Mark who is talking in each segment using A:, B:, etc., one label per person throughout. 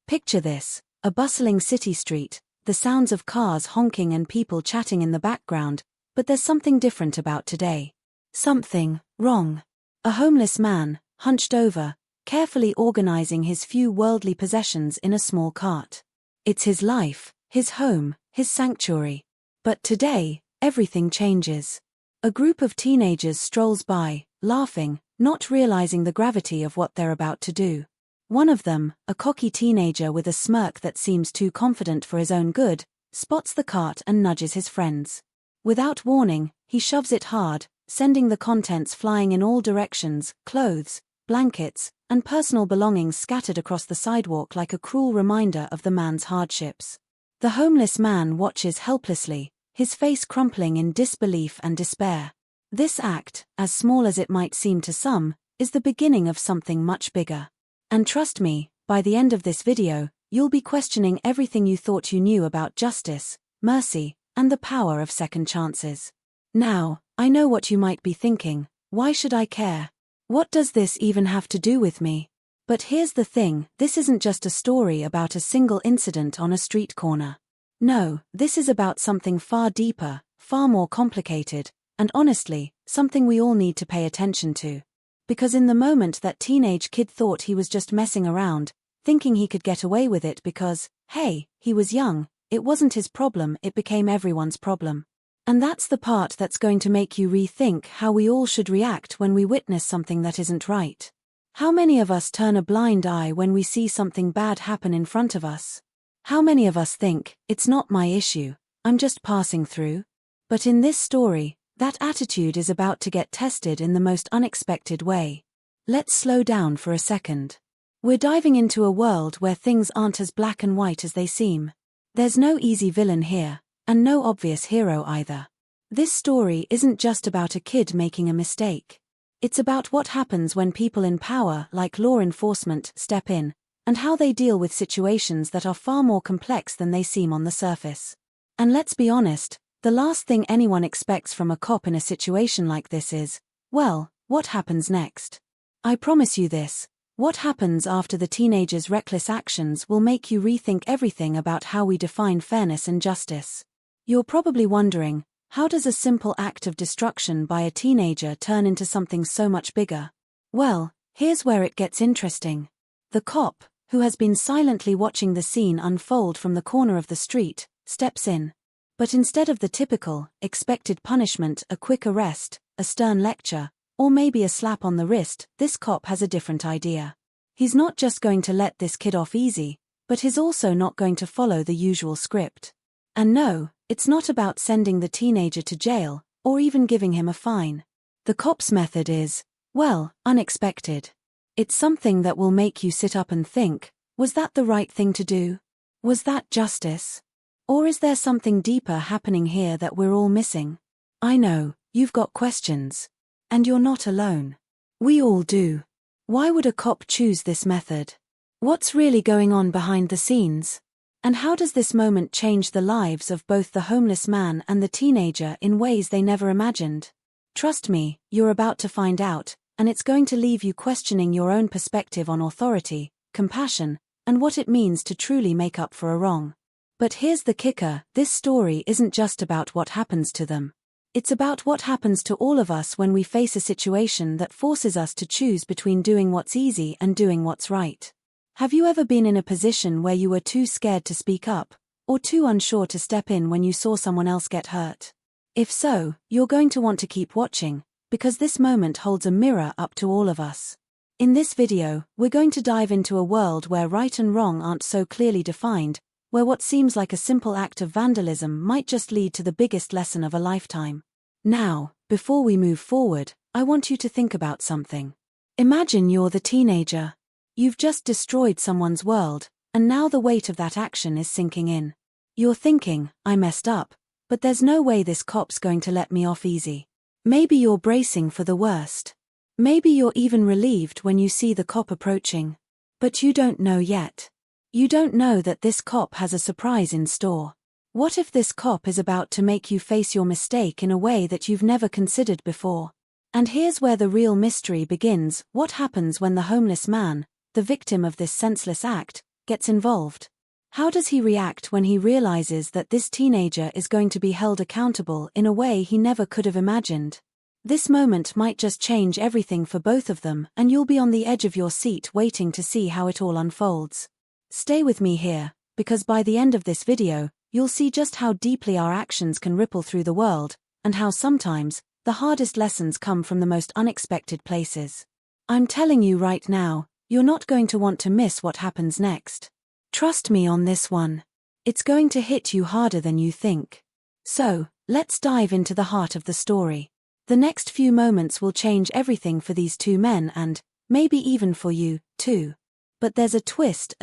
A: Picture this, a bustling city street, the sounds of cars honking and people chatting in the background, but there's something different about today. Something wrong. A homeless man, hunched over, carefully organizing his few worldly possessions in a small cart. It's his life, his home, his sanctuary. But today, everything changes. A group of teenagers strolls by, laughing, not realizing the gravity of what they're about to do. One of them, a cocky teenager with a smirk that seems too confident for his own good, spots the cart and nudges his friends. Without warning, he shoves it hard, sending the contents flying in all directions, clothes, blankets, and personal belongings scattered across the sidewalk like a cruel reminder of the man's hardships. The homeless man watches helplessly, his face crumpling in disbelief and despair. This act, as small as it might seem to some, is the beginning of something much bigger. And trust me, by the end of this video, you'll be questioning everything you thought you knew about justice, mercy, and the power of second chances. Now, I know what you might be thinking: why should I care? What does this even have to do with me? But here's the thing, this isn't just a story about a single incident on a street corner. No, this is about something far deeper, far more complicated, and honestly, something we all need to pay attention to. Because in the moment that teenage kid thought he was just messing around, thinking he could get away with it because, hey, he was young, it wasn't his problem, it became everyone's problem. And that's the part that's going to make you rethink how we all should react when we witness something that isn't right. How many of us turn a blind eye when we see something bad happen in front of us? How many of us think, it's not my issue, I'm just passing through? But in this story, that attitude is about to get tested in the most unexpected way. Let's slow down for a second. We're diving into a world where things aren't as black and white as they seem. There's no easy villain here, and no obvious hero either. This story isn't just about a kid making a mistake. It's about what happens when people in power, like law enforcement, step in, and how they deal with situations that are far more complex than they seem on the surface. And let's be honest, the last thing anyone expects from a cop in a situation like this is, well, what happens next? I promise you this, what happens after the teenager's reckless actions will make you rethink everything about how we define fairness and justice. You're probably wondering, how does a simple act of destruction by a teenager turn into something so much bigger? Well, here's where it gets interesting. The cop, who has been silently watching the scene unfold from the corner of the street, steps in. But instead of the typical, expected punishment, a quick arrest, a stern lecture, or maybe a slap on the wrist, this cop has a different idea. He's not just going to let this kid off easy, but he's also not going to follow the usual script. And no, it's not about sending the teenager to jail, or even giving him a fine. The cop's method is, well, unexpected. It's something that will make you sit up and think, was that the right thing to do? Was that justice? Or is there something deeper happening here that we're all missing? I know, you've got questions. And you're not alone. We all do. Why would a cop choose this method? What's really going on behind the scenes? And how does this moment change the lives of both the homeless man and the teenager in ways they never imagined? Trust me, you're about to find out, and it's going to leave you questioning your own perspective on authority, compassion, and what it means to truly make up for a wrong. But here's the kicker, this story isn't just about what happens to them. It's about what happens to all of us when we face a situation that forces us to choose between doing what's easy and doing what's right. Have you ever been in a position where you were too scared to speak up, or too unsure to step in when you saw someone else get hurt? If so, you're going to want to keep watching, because this moment holds a mirror up to all of us. In this video, we're going to dive into a world where right and wrong aren't so clearly defined, where what seems like a simple act of vandalism might just lead to the biggest lesson of a lifetime. Now, before we move forward, I want you to think about something. Imagine you're the teenager. You've just destroyed someone's world, and now the weight of that action is sinking in. You're thinking, I messed up, but there's no way this cop's going to let me off easy. Maybe you're bracing for the worst. Maybe you're even relieved when you see the cop approaching. But you don't know yet. You don't know that this cop has a surprise in store. What if this cop is about to make you face your mistake in a way that you've never considered before? And here's where the real mystery begins. What happens when the homeless man, the victim of this senseless act, gets involved? How does he react when he realizes that this teenager is going to be held accountable in a way he never could have imagined? This moment might just change everything for both of them, and you'll be on the edge of your seat waiting to see how it all unfolds. Stay with me here, because by the end of this video, you'll see just how deeply our actions can ripple through the world, and how sometimes, the hardest lessons come from the most unexpected places. I'm telling you right now, you're not going to want to miss what happens next. Trust me on this one. It's going to hit you harder than you think. So, let's dive into the heart of the story. The next few moments will change everything for these two men and, maybe even for you, too. But there's a twist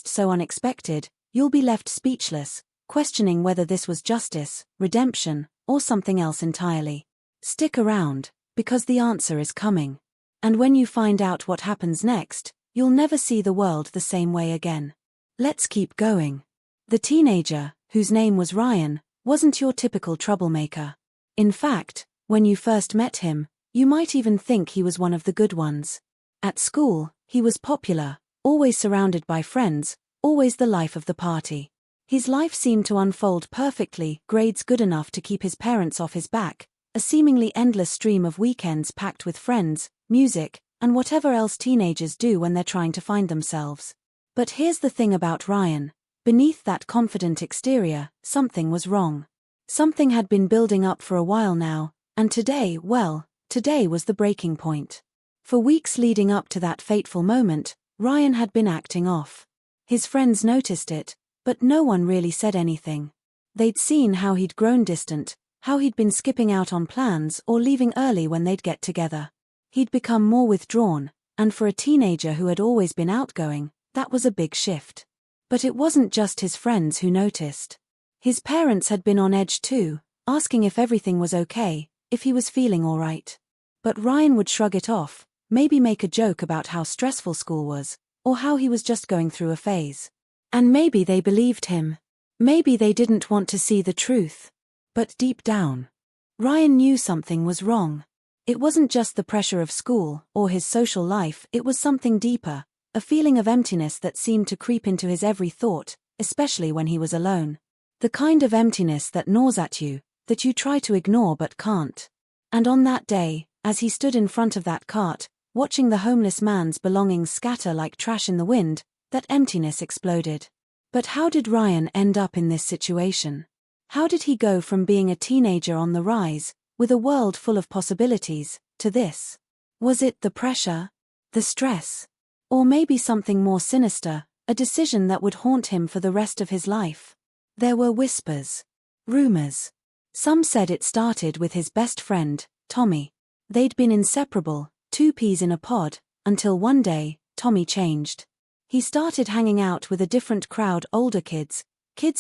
A: so unexpected, you'll be left speechless, questioning whether this was justice, redemption, or something else entirely. Stick around, because the answer is coming. And when you find out what happens next, you'll never see the world the same way again. Let's keep going. The teenager, whose name was Ryan, wasn't your typical troublemaker. In fact, when you first met him, you might even think he was one of the good ones. At school, he was popular, always surrounded by friends, always the life of the party. His life seemed to unfold perfectly, grades good enough to keep his parents off his back, a seemingly endless stream of weekends packed with friends, music, and whatever else teenagers do when they're trying to find themselves. But here's the thing about Ryan. Beneath that confident exterior, something was wrong. Something had been building up for a while now, and today was the breaking point. For weeks leading up to that fateful moment, Ryan had been acting off. His friends noticed it, but no one really said anything. They'd seen how he'd grown distant, how he'd been skipping out on plans or leaving early when they'd get together. He'd become more withdrawn, and for a teenager who had always been outgoing, that was a big shift. But it wasn't just his friends who noticed. His parents had been on edge too, asking if everything was okay, if he was feeling all right. But Ryan would shrug it off, maybe make a joke about how stressful school was, or how he was just going through a phase. And maybe they believed him. Maybe they didn't want to see the truth. But deep down, Ryan knew something was wrong. It wasn't just the pressure of school or his social life, it was something deeper. A feeling of emptiness that seemed to creep into his every thought, especially when he was alone. The kind of emptiness that gnaws at you, that you try to ignore but can't. And on that day, as he stood in front of that cart, watching the homeless man's belongings scatter like trash in the wind, that emptiness exploded. But how did Ryan end up in this situation? How did he go from being a teenager on the rise, with a world full of possibilities, to this? Was it the pressure? The stress? Or maybe something more sinister, a decision that would haunt him for the rest of his life? There were whispers. Rumors. Some said it started with his best friend, Tommy. They'd been inseparable, two peas in a pod, until one day, Tommy changed. He started hanging out with a different crowd, older kids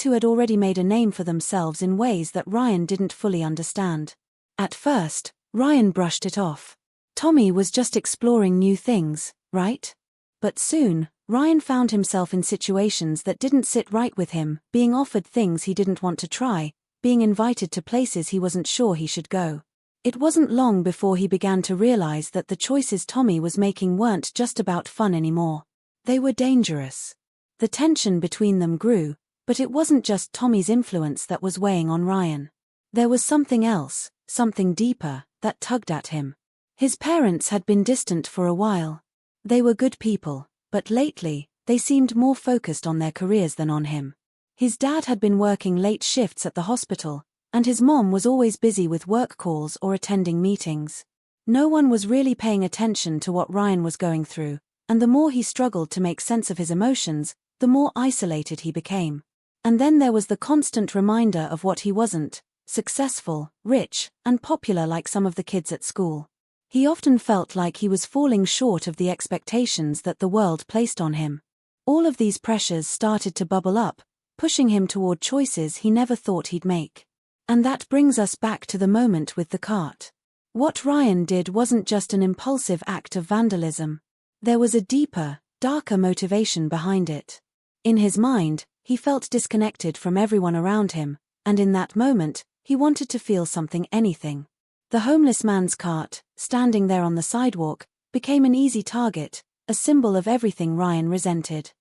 A: who had already made a name for themselves in ways that Ryan didn't fully understand. At first, Ryan brushed it off. Tommy was just exploring new things, right? But soon, Ryan found himself in situations that didn't sit right with him, being offered things he didn't want to try, being invited to places he wasn't sure he should go. It wasn't long before he began to realize that the choices Tommy was making weren't just about fun anymore. They were dangerous. The tension between them grew, but it wasn't just Tommy's influence that was weighing on Ryan. There was something else, something deeper, that tugged at him. His parents had been distant for a while. They were good people, but lately, they seemed more focused on their careers than on him. His dad had been working late shifts at the hospital, and his mom was always busy with work calls or attending meetings. No one was really paying attention to what Ryan was going through, and the more he struggled to make sense of his emotions, the more isolated he became. And then there was the constant reminder of what he wasn't: successful, rich, and popular like some of the kids at school. He often felt like he was falling short of the expectations that the world placed on him. All of these pressures started to bubble up, pushing him toward choices he never thought he'd make. And that brings us back to the moment with the cart. What Ryan did wasn't just an impulsive act of vandalism. There was a deeper, darker motivation behind it. In his mind, he felt disconnected from everyone around him, and in that moment, he wanted to feel something, anything. The homeless man's cart, standing there on the sidewalk, became an easy target, a symbol of everything Ryan resented.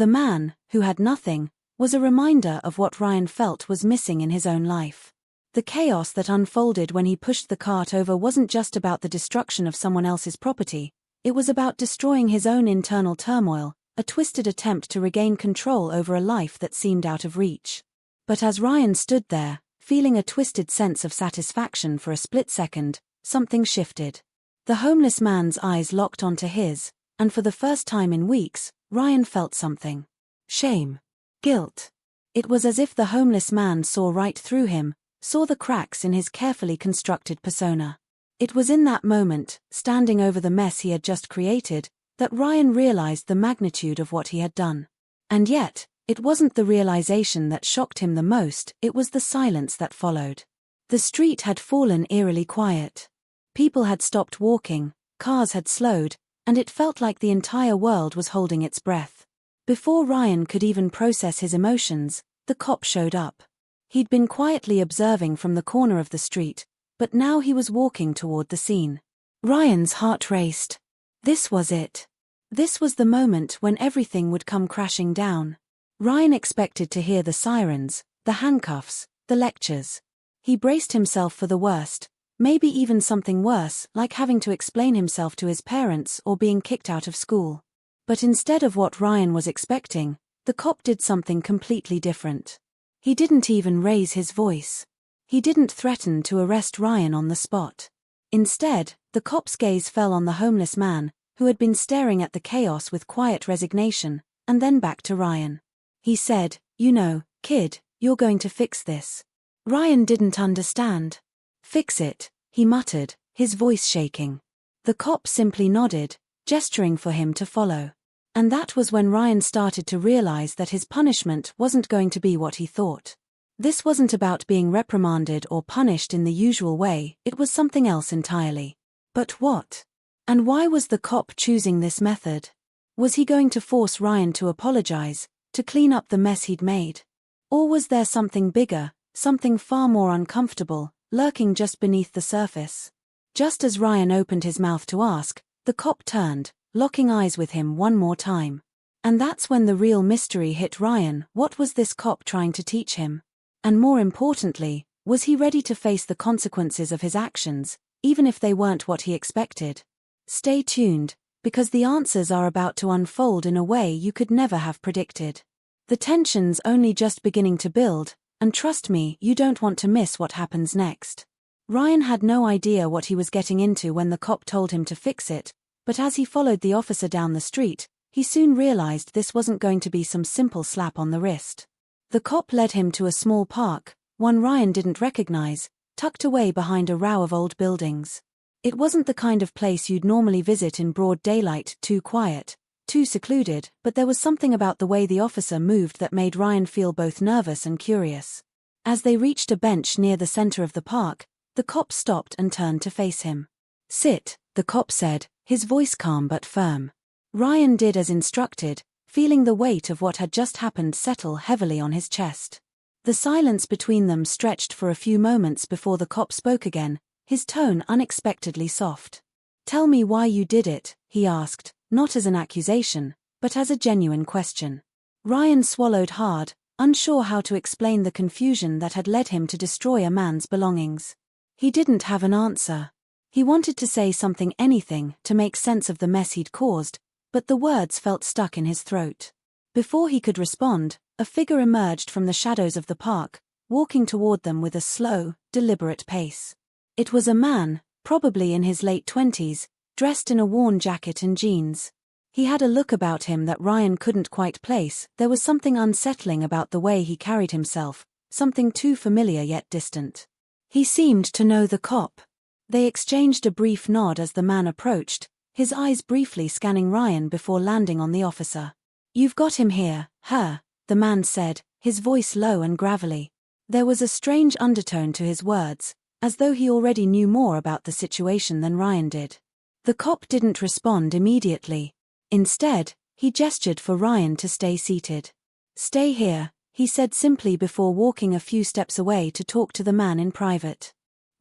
A: The man, who had nothing, was a reminder of what Ryan felt was missing in his own life. The chaos that unfolded when he pushed the cart over wasn't just about the destruction of someone else's property, it was about destroying his own internal turmoil, a twisted attempt to regain control over a life that seemed out of reach. But as Ryan stood there, feeling a twisted sense of satisfaction for a split second, something shifted. The homeless man's eyes locked onto his, and for the first time in weeks, Ryan felt something. Shame. Guilt. It was as if the homeless man saw right through him, saw the cracks in his carefully constructed persona. It was in that moment, standing over the mess he had just created, that Ryan realized the magnitude of what he had done. And yet, it wasn't the realization that shocked him the most, it was the silence that followed. The street had fallen eerily quiet. People had stopped walking, cars had slowed, and it felt like the entire world was holding its breath. Before Ryan could even process his emotions, the cop showed up. He'd been quietly observing from the corner of the street, but now he was walking toward the scene. Ryan's heart raced. This was it. This was the moment when everything would come crashing down. Ryan expected to hear the sirens, the handcuffs, the lectures. He braced himself for the worst, maybe even something worse, like having to explain himself to his parents or being kicked out of school. But instead of what Ryan was expecting, the cop did something completely different. He didn't even raise his voice. He didn't threaten to arrest Ryan on the spot. Instead, the cop's gaze fell on the homeless man, who had been staring at the chaos with quiet resignation, and then back to Ryan. He said, "You know, kid, you're going to fix this." Ryan didn't understand. "Fix it," he muttered, his voice shaking. The cop simply nodded, gesturing for him to follow. And that was when Ryan started to realize that his punishment wasn't going to be what he thought. This wasn't about being reprimanded or punished in the usual way, it was something else entirely. But what? And why was the cop choosing this method? Was he going to force Ryan to apologize, to clean up the mess he'd made? Or was there something bigger, something far more uncomfortable, lurking just beneath the surface? Just as Ryan opened his mouth to ask, the cop turned, locking eyes with him one more time. And that's when the real mystery hit Ryan. What was this cop trying to teach him? And more importantly, was he ready to face the consequences of his actions, even if they weren't what he expected? Stay tuned, because the answers are about to unfold in a way you could never have predicted. The tension's only just beginning to build, and trust me, you don't want to miss what happens next. Ryan had no idea what he was getting into when the cop told him to fix it, but as he followed the officer down the street, he soon realized this wasn't going to be some simple slap on the wrist. The cop led him to a small park, one Ryan didn't recognize, tucked away behind a row of old buildings. It wasn't the kind of place you'd normally visit in broad daylight, too quiet, too secluded, but there was something about the way the officer moved that made Ryan feel both nervous and curious. As they reached a bench near the center of the park, the cop stopped and turned to face him. "Sit," the cop said, his voice calm but firm. Ryan did as instructed, feeling the weight of what had just happened settle heavily on his chest. The silence between them stretched for a few moments before the cop spoke again, his tone unexpectedly soft. "Tell me why you did it," he asked, not as an accusation, but as a genuine question. Ryan swallowed hard, unsure how to explain the confusion that had led him to destroy a man's belongings. He didn't have an answer. He wanted to say something, anything, to make sense of the mess he'd caused, but the words felt stuck in his throat. Before he could respond, a figure emerged from the shadows of the park, walking toward them with a slow, deliberate pace. It was a man, probably in his late 20s, dressed in a worn jacket and jeans. He had a look about him that Ryan couldn't quite place. There was something unsettling about the way he carried himself, something too familiar yet distant. He seemed to know the cop. They exchanged a brief nod as the man approached, his eyes briefly scanning Ryan before landing on the officer. "You've got him here, her," the man said, his voice low and gravelly. There was a strange undertone to his words, as though he already knew more about the situation than Ryan did. The cop didn't respond immediately. Instead, he gestured for Ryan to stay seated. "Stay here," he said simply before walking a few steps away to talk to the man in private.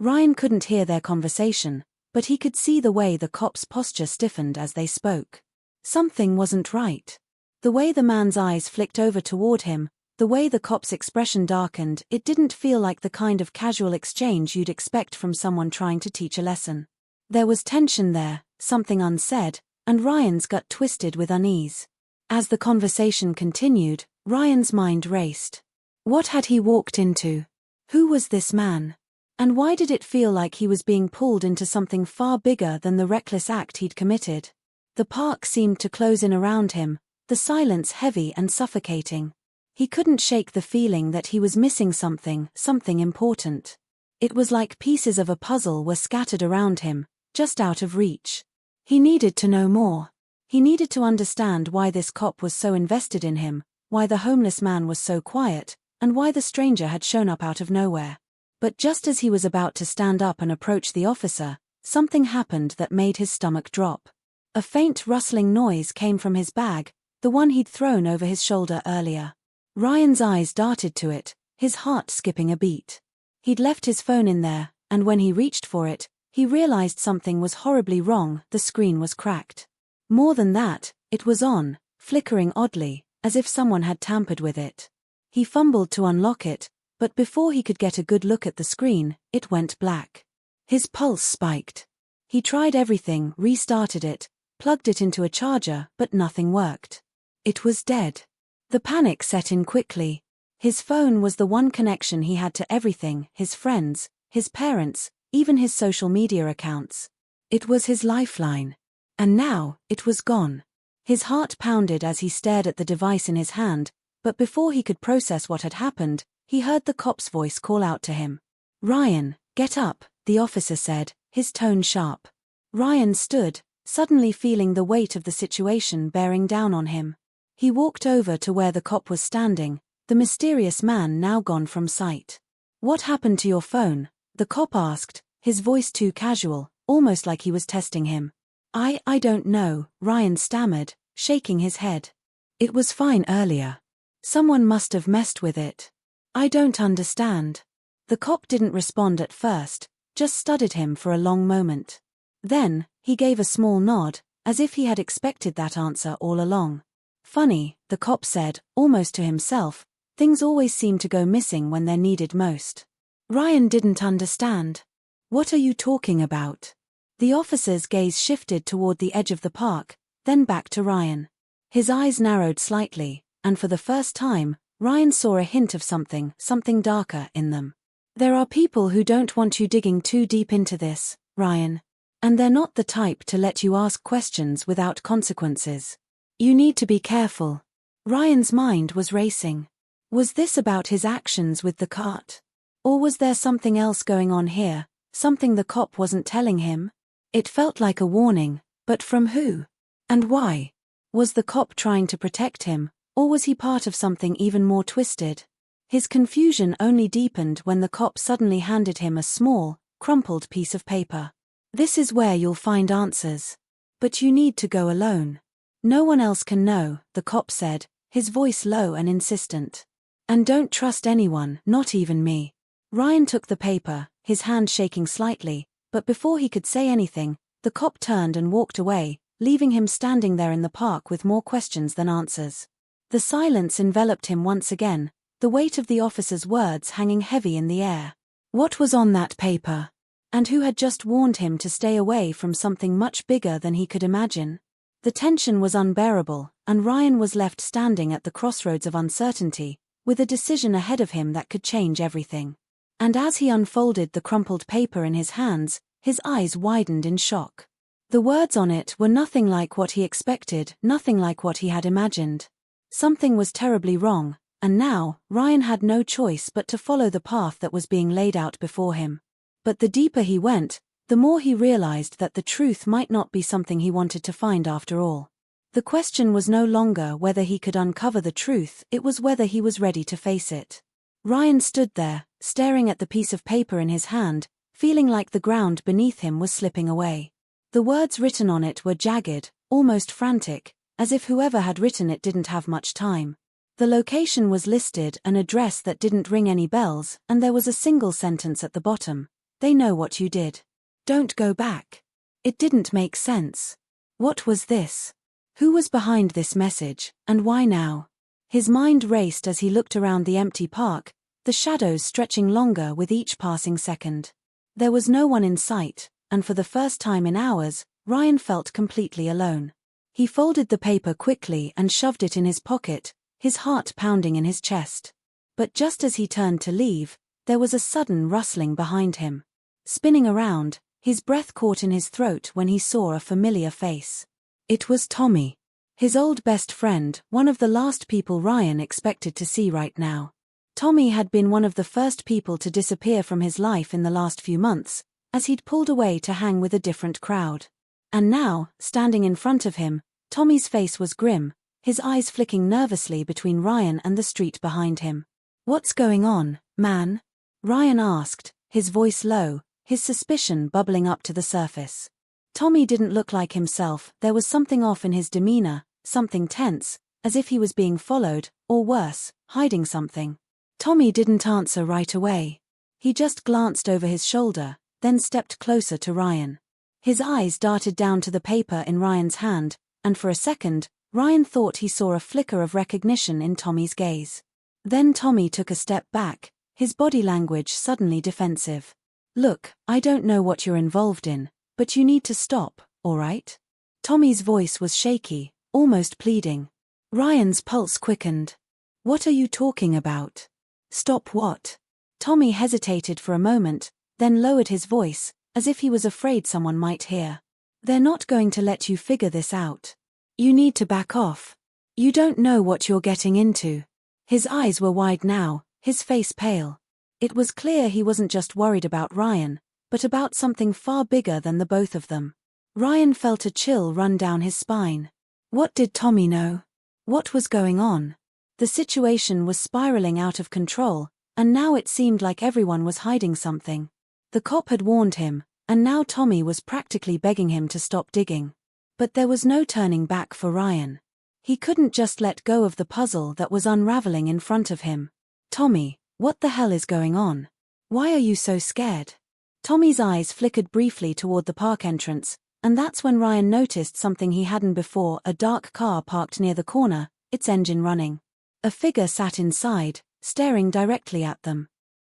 A: Ryan couldn't hear their conversation, but he could see the way the cop's posture stiffened as they spoke. Something wasn't right. The way the man's eyes flicked over toward him, the way the cop's expression darkened, it didn't feel like the kind of casual exchange you'd expect from someone trying to teach a lesson. There was tension there, something unsaid, and Ryan's gut twisted with unease. As the conversation continued, Ryan's mind raced. What had he walked into? Who was this man? And why did it feel like he was being pulled into something far bigger than the reckless act he'd committed? The park seemed to close in around him, the silence heavy and suffocating. He couldn't shake the feeling that he was missing something important. It was like pieces of a puzzle were scattered around him, just out of reach. He needed to know more. He needed to understand why this cop was so invested in him, why the homeless man was so quiet, and why the stranger had shown up out of nowhere. But just as he was about to stand up and approach the officer, something happened that made his stomach drop. A faint rustling noise came from his bag, the one he'd thrown over his shoulder earlier. Ryan's eyes darted to it, his heart skipping a beat. He'd left his phone in there, and when he reached for it, he realized something was horribly wrong. The screen was cracked. More than that, it was on, flickering oddly, as if someone had tampered with it. He fumbled to unlock it, but before he could get a good look at the screen, it went black. His pulse spiked. He tried everything, restarted it, plugged it into a charger, but nothing worked. It was dead. The panic set in quickly. His phone was the one connection he had to everything, his friends, his parents, even his social media accounts. It was his lifeline. And now, it was gone. His heart pounded as he stared at the device in his hand, but before he could process what had happened, he heard the cop's voice call out to him. "Ryan, get up," the officer said, his tone sharp. Ryan stood, suddenly feeling the weight of the situation bearing down on him. He walked over to where the cop was standing, the mysterious man now gone from sight. "What happened to your phone?" the cop asked, his voice too casual, almost like he was testing him. I don't know," Ryan stammered, shaking his head. "It was fine earlier. Someone must have messed with it. I don't understand." The cop didn't respond at first, just studied him for a long moment. Then, he gave a small nod, as if he had expected that answer all along. "Funny," the cop said, almost to himself, "things always seem to go missing when they're needed most." Ryan didn't understand. "What are you talking about?" The officer's gaze shifted toward the edge of the park, then back to Ryan. His eyes narrowed slightly, and for the first time, Ryan saw a hint of something darker in them. "There are people who don't want you digging too deep into this, Ryan. And they're not the type to let you ask questions without consequences. You need to be careful." Ryan's mind was racing. Was this about his actions with the cart? Or was there something else going on here, something the cop wasn't telling him? It felt like a warning, but from who? And why? Was the cop trying to protect him, or was he part of something even more twisted? His confusion only deepened when the cop suddenly handed him a small, crumpled piece of paper. "This is where you'll find answers. But you need to go alone. No one else can know," the cop said, his voice low and insistent. "And don't trust anyone, not even me." Ryan took the paper, his hand shaking slightly, but before he could say anything, the cop turned and walked away, leaving him standing there in the park with more questions than answers. The silence enveloped him once again, the weight of the officer's words hanging heavy in the air. What was on that paper? And who had just warned him to stay away from something much bigger than he could imagine? The tension was unbearable, and Ryan was left standing at the crossroads of uncertainty, with a decision ahead of him that could change everything. And as he unfolded the crumpled paper in his hands, his eyes widened in shock. The words on it were nothing like what he expected, nothing like what he had imagined. Something was terribly wrong, and now, Ryan had no choice but to follow the path that was being laid out before him. But the deeper he went, the more he realized that the truth might not be something he wanted to find after all. The question was no longer whether he could uncover the truth, it was whether he was ready to face it. Ryan stood there, staring at the piece of paper in his hand, feeling like the ground beneath him was slipping away. The words written on it were jagged, almost frantic, as if whoever had written it didn't have much time. The location was listed, an address that didn't ring any bells, and there was a single sentence at the bottom. "They know what you did. Don't go back." It didn't make sense. What was this? Who was behind this message, and why now? His mind raced as he looked around the empty park, the shadows stretching longer with each passing second. There was no one in sight, and for the first time in hours, Ryan felt completely alone. He folded the paper quickly and shoved it in his pocket, his heart pounding in his chest. But just as he turned to leave, there was a sudden rustling behind him. Spinning around, his breath caught in his throat when he saw a familiar face. It was Tommy. His old best friend, one of the last people Ryan expected to see right now. Tommy had been one of the first people to disappear from his life in the last few months, as he'd pulled away to hang with a different crowd. And now, standing in front of him, Tommy's face was grim, his eyes flicking nervously between Ryan and the street behind him. "What's going on, man?" Ryan asked, his voice low, his suspicion bubbling up to the surface. Tommy didn't look like himself, there was something off in his demeanor, something tense, as if he was being followed, or worse, hiding something. Tommy didn't answer right away. He just glanced over his shoulder, then stepped closer to Ryan. His eyes darted down to the paper in Ryan's hand, and for a second, Ryan thought he saw a flicker of recognition in Tommy's gaze. Then Tommy took a step back, his body language suddenly defensive. "Look, I don't know what you're involved in, but you need to stop, all right?" Tommy's voice was shaky, almost pleading. Ryan's pulse quickened. "What are you talking about? Stop what?" Tommy hesitated for a moment, then lowered his voice, as if he was afraid someone might hear. "They're not going to let you figure this out. You need to back off. You don't know what you're getting into." His eyes were wide now, his face pale. It was clear he wasn't just worried about Ryan, but about something far bigger than the both of them. Ryan felt a chill run down his spine. What did Tommy know? What was going on? The situation was spiraling out of control, and now it seemed like everyone was hiding something. The cop had warned him, and now Tommy was practically begging him to stop digging. But there was no turning back for Ryan. He couldn't just let go of the puzzle that was unraveling in front of him. "Tommy, what the hell is going on? Why are you so scared?" Tommy's eyes flickered briefly toward the park entrance, and that's when Ryan noticed something he hadn't before: a dark car parked near the corner, its engine running. A figure sat inside, staring directly at them.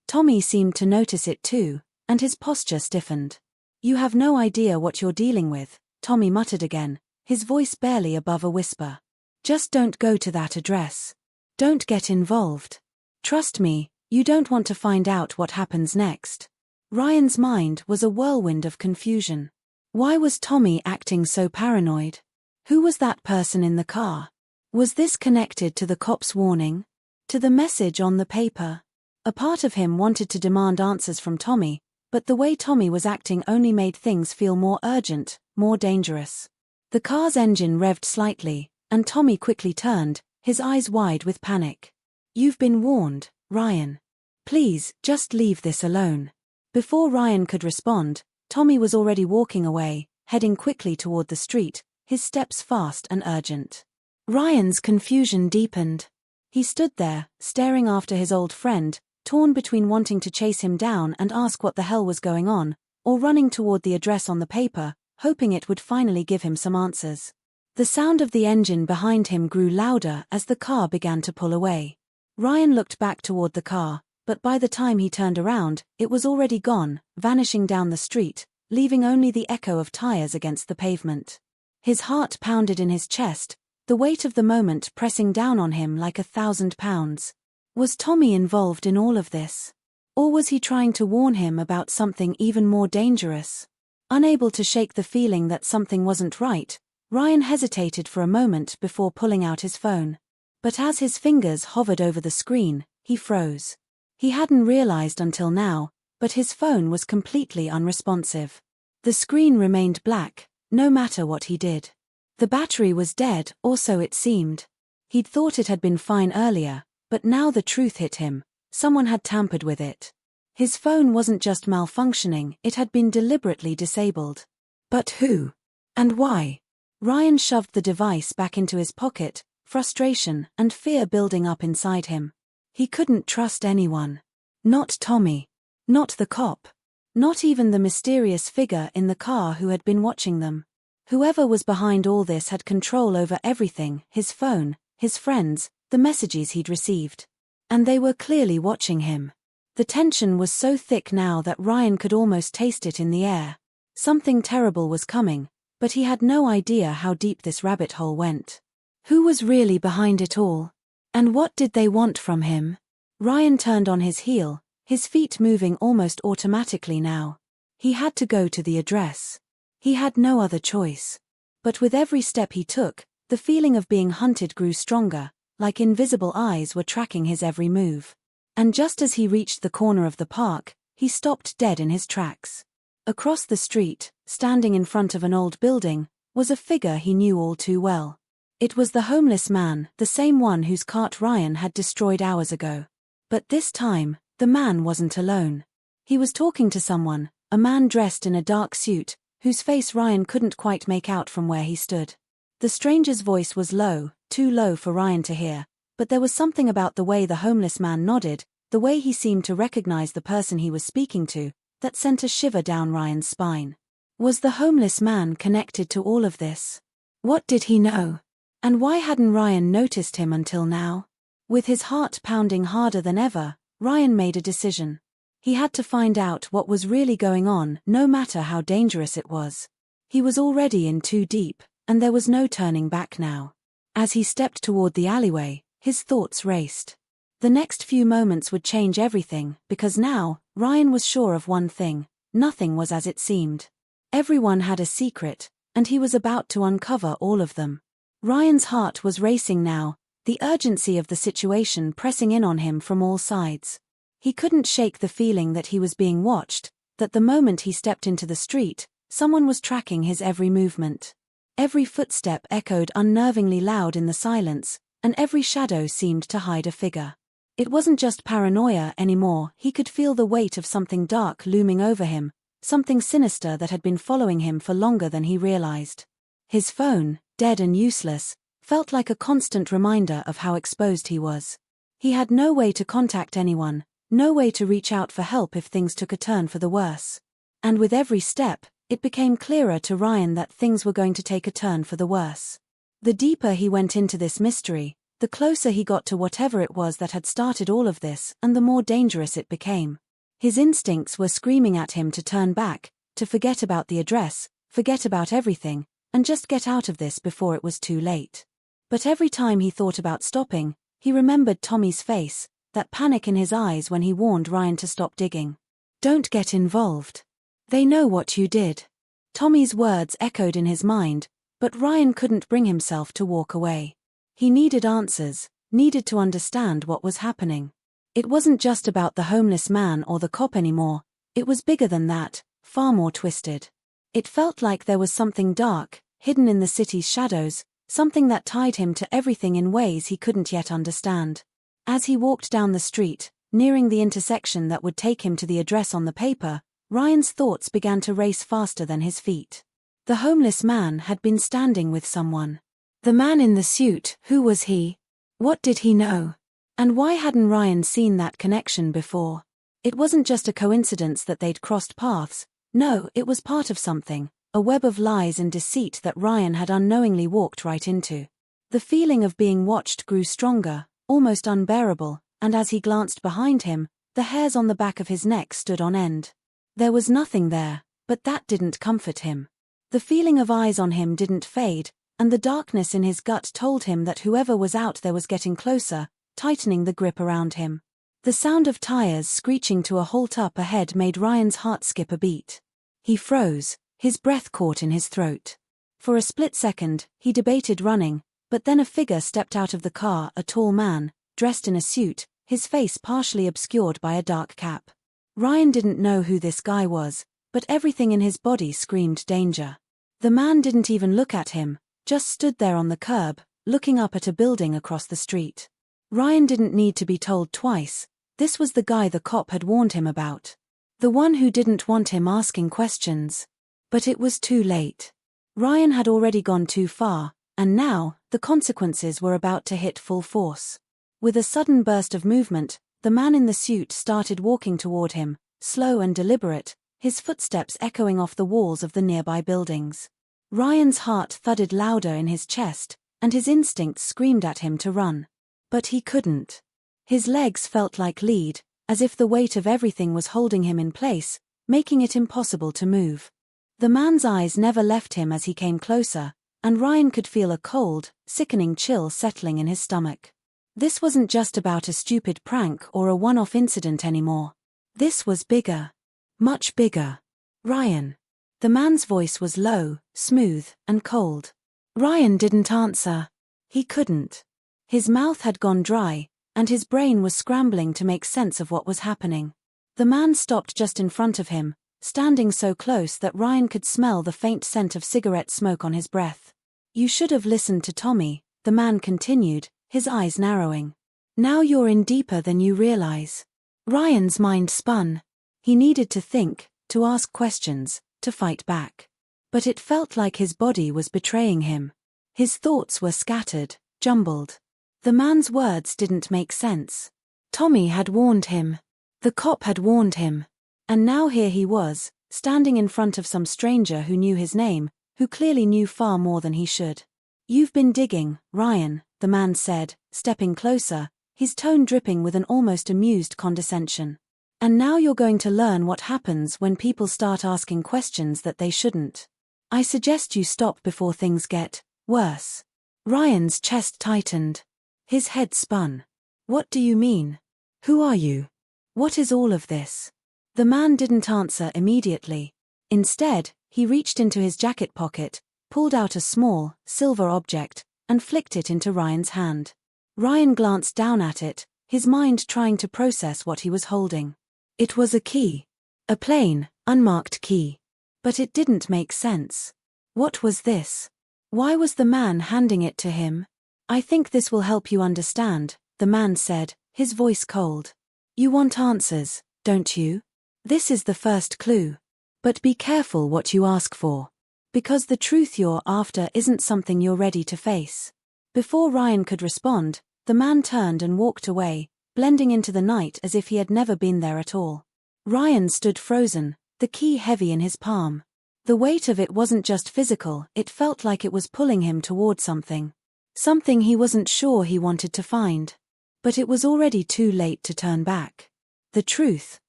A: Tommy seemed to notice it too, and his posture stiffened. "You have no idea what you're dealing with," Tommy muttered again, his voice barely above a whisper. "Just don't go to that address. Don't get involved. Trust me, you don't want to find out what happens next." Ryan's mind was a whirlwind of confusion. Why was Tommy acting so paranoid? Who was that person in the car? Was this connected to the cop's warning? To the message on the paper? A part of him wanted to demand answers from Tommy, but the way Tommy was acting only made things feel more urgent, more dangerous. The car's engine revved slightly, and Tommy quickly turned, his eyes wide with panic. "You've been warned, Ryan. Please, just leave this alone." Before Ryan could respond, Tommy was already walking away, heading quickly toward the street, his steps fast and urgent. Ryan's confusion deepened. He stood there, staring after his old friend, torn between wanting to chase him down and ask what the hell was going on, or running toward the address on the paper, hoping it would finally give him some answers. The sound of the engine behind him grew louder as the car began to pull away. Ryan looked back toward the car, but by the time he turned around, it was already gone, vanishing down the street, leaving only the echo of tires against the pavement. His heart pounded in his chest, the weight of the moment pressing down on him like 1,000 pounds. Was Tommy involved in all of this? Or was he trying to warn him about something even more dangerous? Unable to shake the feeling that something wasn't right, Ryan hesitated for a moment before pulling out his phone. But as his fingers hovered over the screen, he froze. He hadn't realized until now, but his phone was completely unresponsive. The screen remained black, no matter what he did. The battery was dead, or so it seemed. He'd thought it had been fine earlier, but now the truth hit him: someone had tampered with it. His phone wasn't just malfunctioning, it had been deliberately disabled. But who? And why? Ryan shoved the device back into his pocket, frustration and fear building up inside him. He couldn't trust anyone. Not Tommy. Not the cop. Not even the mysterious figure in the car who had been watching them. Whoever was behind all this had control over everything: his phone, his friends, the messages he'd received. And they were clearly watching him. The tension was so thick now that Ryan could almost taste it in the air. Something terrible was coming, but he had no idea how deep this rabbit hole went. Who was really behind it all? And what did they want from him? Ryan turned on his heel, his feet moving almost automatically now. He had to go to the address. He had no other choice. But with every step he took, the feeling of being hunted grew stronger, like invisible eyes were tracking his every move. And just as he reached the corner of the park, he stopped dead in his tracks. Across the street, standing in front of an old building, was a figure he knew all too well. It was the homeless man, the same one whose cart Ryan had destroyed hours ago. But this time, the man wasn't alone. He was talking to someone, a man dressed in a dark suit, whose face Ryan couldn't quite make out from where he stood. The stranger's voice was low, too low for Ryan to hear, but there was something about the way the homeless man nodded, the way he seemed to recognize the person he was speaking to, that sent a shiver down Ryan's spine. Was the homeless man connected to all of this? What did he know? And why hadn't Ryan noticed him until now? With his heart pounding harder than ever, Ryan made a decision. He had to find out what was really going on, no matter how dangerous it was. He was already in too deep, and there was no turning back now. As he stepped toward the alleyway, his thoughts raced. The next few moments would change everything, because now, Ryan was sure of one thing: nothing was as it seemed. Everyone had a secret, and he was about to uncover all of them. Ryan's heart was racing now, the urgency of the situation pressing in on him from all sides. He couldn't shake the feeling that he was being watched, that the moment he stepped into the street, someone was tracking his every movement. Every footstep echoed unnervingly loud in the silence, and every shadow seemed to hide a figure. It wasn't just paranoia anymore, he could feel the weight of something dark looming over him, something sinister that had been following him for longer than he realized. His phone, dead and useless, felt like a constant reminder of how exposed he was. He had no way to contact anyone, no way to reach out for help if things took a turn for the worse. And with every step, it became clearer to Ryan that things were going to take a turn for the worse. The deeper he went into this mystery, the closer he got to whatever it was that had started all of this, and the more dangerous it became. His instincts were screaming at him to turn back, to forget about the address, forget about everything, and just get out of this before it was too late. But every time he thought about stopping, he remembered Tommy's face, that panic in his eyes when he warned Ryan to stop digging. "Don't get involved. They know what you did." Tommy's words echoed in his mind, but Ryan couldn't bring himself to walk away. He needed answers, needed to understand what was happening. It wasn't just about the homeless man or the cop anymore, it was bigger than that, far more twisted. It felt like there was something dark, hidden in the city's shadows, something that tied him to everything in ways he couldn't yet understand. As he walked down the street, nearing the intersection that would take him to the address on the paper, Ryan's thoughts began to race faster than his feet. The homeless man had been standing with someone. The man in the suit, who was he? What did he know? And why hadn't Ryan seen that connection before? It wasn't just a coincidence that they'd crossed paths. No, it was part of something, a web of lies and deceit that Ryan had unknowingly walked right into. The feeling of being watched grew stronger, almost unbearable, and as he glanced behind him, the hairs on the back of his neck stood on end. There was nothing there, but that didn't comfort him. The feeling of eyes on him didn't fade, and the darkness in his gut told him that whoever was out there was getting closer, tightening the grip around him. The sound of tires screeching to a halt up ahead made Ryan's heart skip a beat. He froze, his breath caught in his throat. For a split second, he debated running, but then a figure stepped out of the car, a tall man, dressed in a suit, his face partially obscured by a dark cap. Ryan didn't know who this guy was, but everything in his body screamed danger. The man didn't even look at him, just stood there on the curb, looking up at a building across the street. Ryan didn't need to be told twice, this was the guy the cop had warned him about. The one who didn't want him asking questions. But it was too late. Ryan had already gone too far, and now, the consequences were about to hit full force. With a sudden burst of movement, the man in the suit started walking toward him, slow and deliberate, his footsteps echoing off the walls of the nearby buildings. Ryan's heart thudded louder in his chest, and his instincts screamed at him to run. But he couldn't. His legs felt like lead, as if the weight of everything was holding him in place, making it impossible to move. The man's eyes never left him as he came closer, and Ryan could feel a cold, sickening chill settling in his stomach. This wasn't just about a stupid prank or a one-off incident anymore. This was bigger. Much bigger. Ryan. The man's voice was low, smooth, and cold. Ryan didn't answer. He couldn't. His mouth had gone dry, and his brain was scrambling to make sense of what was happening. The man stopped just in front of him, standing so close that Ryan could smell the faint scent of cigarette smoke on his breath. "You should have listened to Tommy," the man continued, his eyes narrowing. "Now you're in deeper than you realize." Ryan's mind spun. He needed to think, to ask questions, to fight back. But it felt like his body was betraying him. His thoughts were scattered, jumbled. The man's words didn't make sense. Tommy had warned him. The cop had warned him. And now here he was, standing in front of some stranger who knew his name, who clearly knew far more than he should. "You've been digging, Ryan," the man said, stepping closer, his tone dripping with an almost amused condescension. "And now you're going to learn what happens when people start asking questions that they shouldn't. I suggest you stop before things get worse." Ryan's chest tightened. His head spun. "What do you mean? Who are you? What is all of this?" The man didn't answer immediately. Instead, he reached into his jacket pocket, pulled out a small, silver object, and flicked it into Ryan's hand. Ryan glanced down at it, his mind trying to process what he was holding. It was a key. A plain, unmarked key. But it didn't make sense. What was this? Why was the man handing it to him? "I think this will help you understand," the man said, his voice cold. "You want answers, don't you? This is the first clue. But be careful what you ask for. Because the truth you're after isn't something you're ready to face." Before Ryan could respond, the man turned and walked away, blending into the night as if he had never been there at all. Ryan stood frozen, the key heavy in his palm. The weight of it wasn't just physical, it felt like it was pulling him toward something. Something he wasn't sure he wanted to find. But it was already too late to turn back. The truth,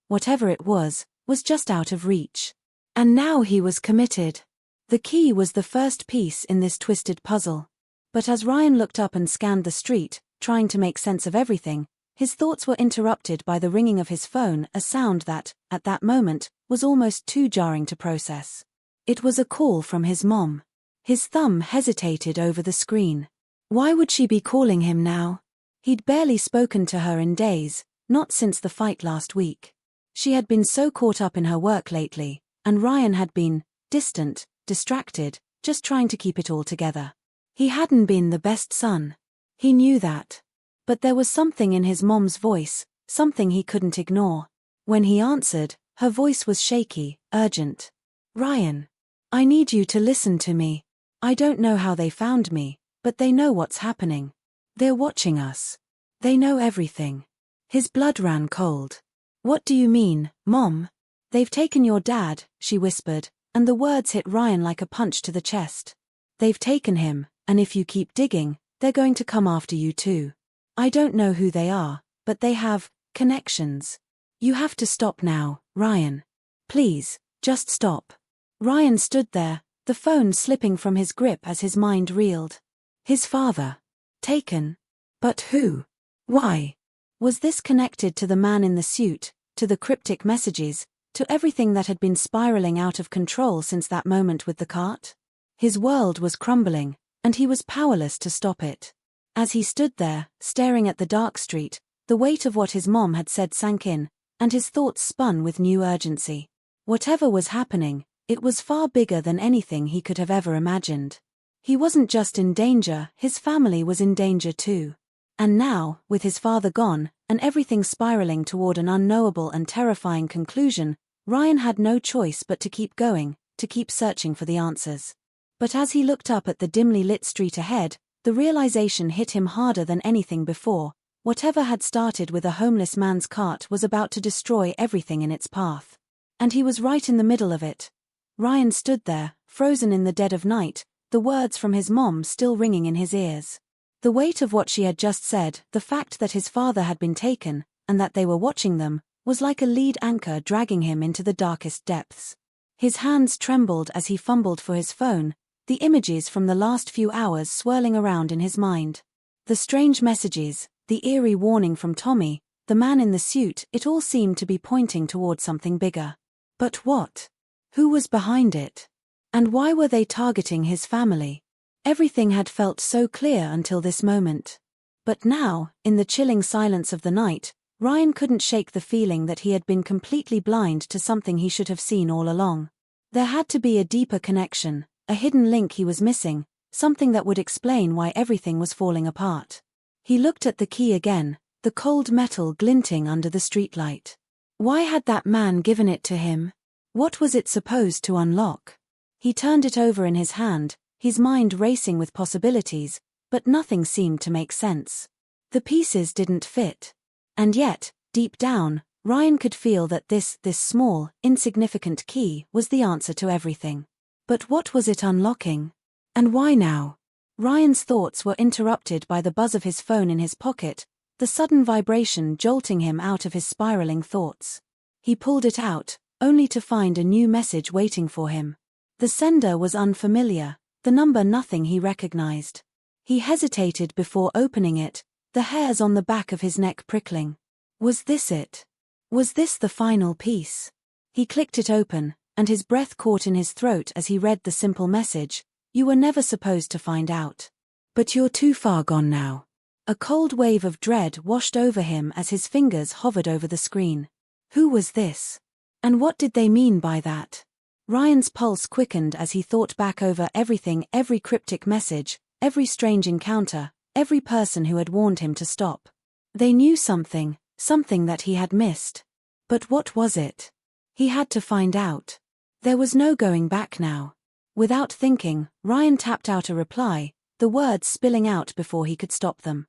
A: whatever it was just out of reach. And now he was committed. The key was the first piece in this twisted puzzle. But as Ryan looked up and scanned the street, trying to make sense of everything, his thoughts were interrupted by the ringing of his phone, a sound that, at that moment, was almost too jarring to process. It was a call from his mom. His thumb hesitated over the screen. Why would she be calling him now? He'd barely spoken to her in days, not since the fight last week. She had been so caught up in her work lately, and Ryan had been distant, distracted, just trying to keep it all together. He hadn't been the best son. He knew that. But there was something in his mom's voice, something he couldn't ignore. When he answered, her voice was shaky, urgent. "Ryan, I need you to listen to me. I don't know how they found me, but they know what's happening. They're watching us. They know everything." His blood ran cold. "What do you mean, Mom?" "They've taken your dad," she whispered, and the words hit Ryan like a punch to the chest. "They've taken him, and if you keep digging, they're going to come after you too. I don't know who they are, but they have connections. You have to stop now, Ryan. Please, just stop." Ryan stood there, the phone slipping from his grip as his mind reeled. His father. Taken? But who? Why? Was this connected to the man in the suit, to the cryptic messages, to everything that had been spiraling out of control since that moment with the cart? His world was crumbling, and he was powerless to stop it. As he stood there, staring at the dark street, the weight of what his mom had said sank in, and his thoughts spun with new urgency. Whatever was happening, it was far bigger than anything he could have ever imagined. He wasn't just in danger, his family was in danger too. And now, with his father gone, and everything spiraling toward an unknowable and terrifying conclusion, Ryan had no choice but to keep going, to keep searching for the answers. But as he looked up at the dimly lit street ahead, the realization hit him harder than anything before. Whatever had started with a homeless man's cart was about to destroy everything in its path. And he was right in the middle of it. Ryan stood there, frozen in the dead of night, the words from his mom still ringing in his ears. The weight of what she had just said, the fact that his father had been taken, and that they were watching them, was like a lead anchor dragging him into the darkest depths. His hands trembled as he fumbled for his phone, the images from the last few hours swirling around in his mind. The strange messages, the eerie warning from Tommy, the man in the suit, it all seemed to be pointing toward something bigger. But what? Who was behind it? And why were they targeting his family? Everything had felt so clear until this moment. But now, in the chilling silence of the night, Ryan couldn't shake the feeling that he had been completely blind to something he should have seen all along. There had to be a deeper connection, a hidden link he was missing, something that would explain why everything was falling apart. He looked at the key again, the cold metal glinting under the streetlight. Why had that man given it to him? What was it supposed to unlock? He turned it over in his hand, his mind racing with possibilities, but nothing seemed to make sense. The pieces didn't fit. And yet, deep down, Ryan could feel that this small, insignificant key was the answer to everything. But what was it unlocking? And why now? Ryan's thoughts were interrupted by the buzz of his phone in his pocket, the sudden vibration jolting him out of his spiraling thoughts. He pulled it out, only to find a new message waiting for him. The sender was unfamiliar, the number nothing he recognized. He hesitated before opening it, the hairs on the back of his neck prickling. Was this it? Was this the final piece? He clicked it open, and his breath caught in his throat as he read the simple message, "You were never supposed to find out. But you're too far gone now." A cold wave of dread washed over him as his fingers hovered over the screen. Who was this? And what did they mean by that? Ryan's pulse quickened as he thought back over everything, every cryptic message, every strange encounter, every person who had warned him to stop. They knew something that he had missed. But what was it? He had to find out. There was no going back now. Without thinking, Ryan tapped out a reply, the words spilling out before he could stop them.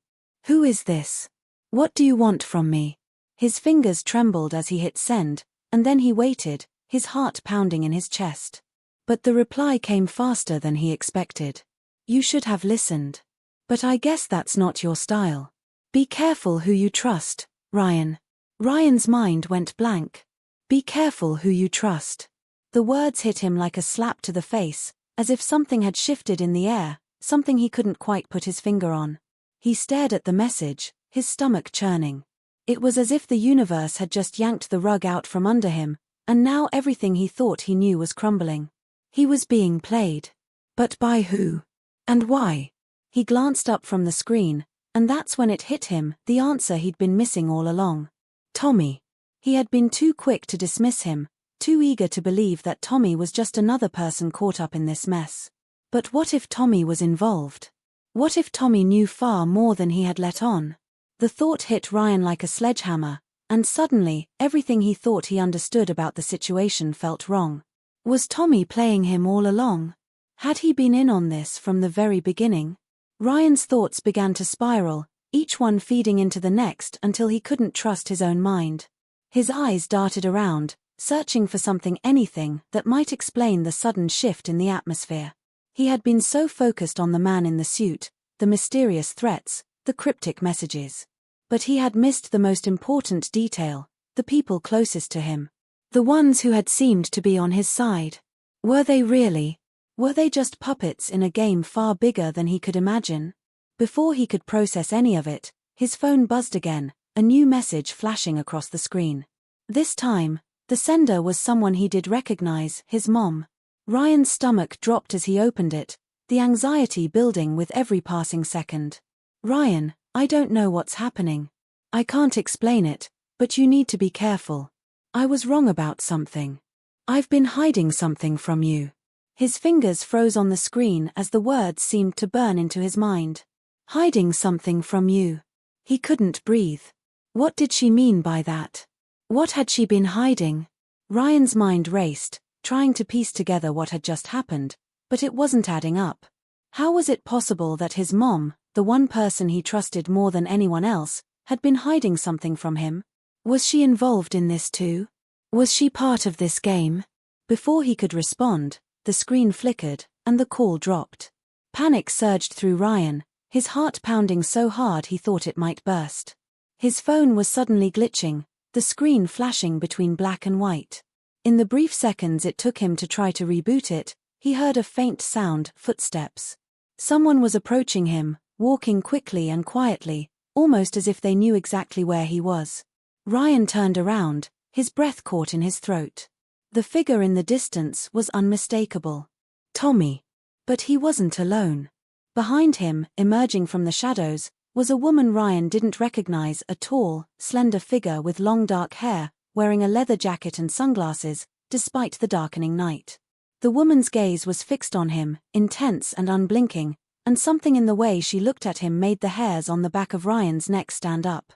A: Who is this? What do you want from me? His fingers trembled as he hit send, and then he waited, his heart pounding in his chest. But the reply came faster than he expected. You should have listened. But I guess that's not your style. Be careful who you trust, Ryan. Ryan's mind went blank. Be careful who you trust. The words hit him like a slap to the face, as if something had shifted in the air, something he couldn't quite put his finger on. He stared at the message, his stomach churning. It was as if the universe had just yanked the rug out from under him, and now everything he thought he knew was crumbling. He was being played. But by who? And why? He glanced up from the screen, and that's when it hit him, the answer he'd been missing all along. Tommy. He had been too quick to dismiss him, too eager to believe that Tommy was just another person caught up in this mess. But what if Tommy was involved? What if Tommy knew far more than he had let on? The thought hit Ryan like a sledgehammer, and suddenly, everything he thought he understood about the situation felt wrong. Was Tommy playing him all along? Had he been in on this from the very beginning? Ryan's thoughts began to spiral, each one feeding into the next until he couldn't trust his own mind. His eyes darted around, searching for something, anything, that might explain the sudden shift in the atmosphere. He had been so focused on the man in the suit, the mysterious threats, the cryptic messages. But he had missed the most important detail, the people closest to him. The ones who had seemed to be on his side. Were they really? Were they just puppets in a game far bigger than he could imagine? Before he could process any of it, his phone buzzed again, a new message flashing across the screen. This time, the sender was someone he did recognize, his mom. Ryan's stomach dropped as he opened it, the anxiety building with every passing second. Ryan, I don't know what's happening. I can't explain it, but you need to be careful. I was wrong about something. I've been hiding something from you. His fingers froze on the screen as the words seemed to burn into his mind. Hiding something from you. He couldn't breathe. What did she mean by that? What had she been hiding? Ryan's mind raced, trying to piece together what had just happened, but it wasn't adding up. How was it possible that his mom, the one person he trusted more than anyone else, had been hiding something from him? Was she involved in this too? Was she part of this game? Before he could respond, the screen flickered, and the call dropped. Panic surged through Ryan, his heart pounding so hard he thought it might burst. His phone was suddenly glitching, the screen flashing between black and white. In the brief seconds it took him to try to reboot it, he heard a faint sound, footsteps. Someone was approaching him, walking quickly and quietly, almost as if they knew exactly where he was. Ryan turned around, his breath caught in his throat. The figure in the distance was unmistakable. Tommy. But he wasn't alone. Behind him, emerging from the shadows, was a woman Ryan didn't recognize, a tall, slender figure with long dark hair, wearing a leather jacket and sunglasses, despite the darkening night. The woman's gaze was fixed on him, intense and unblinking, and something in the way she looked at him made the hairs on the back of Ryan's neck stand up.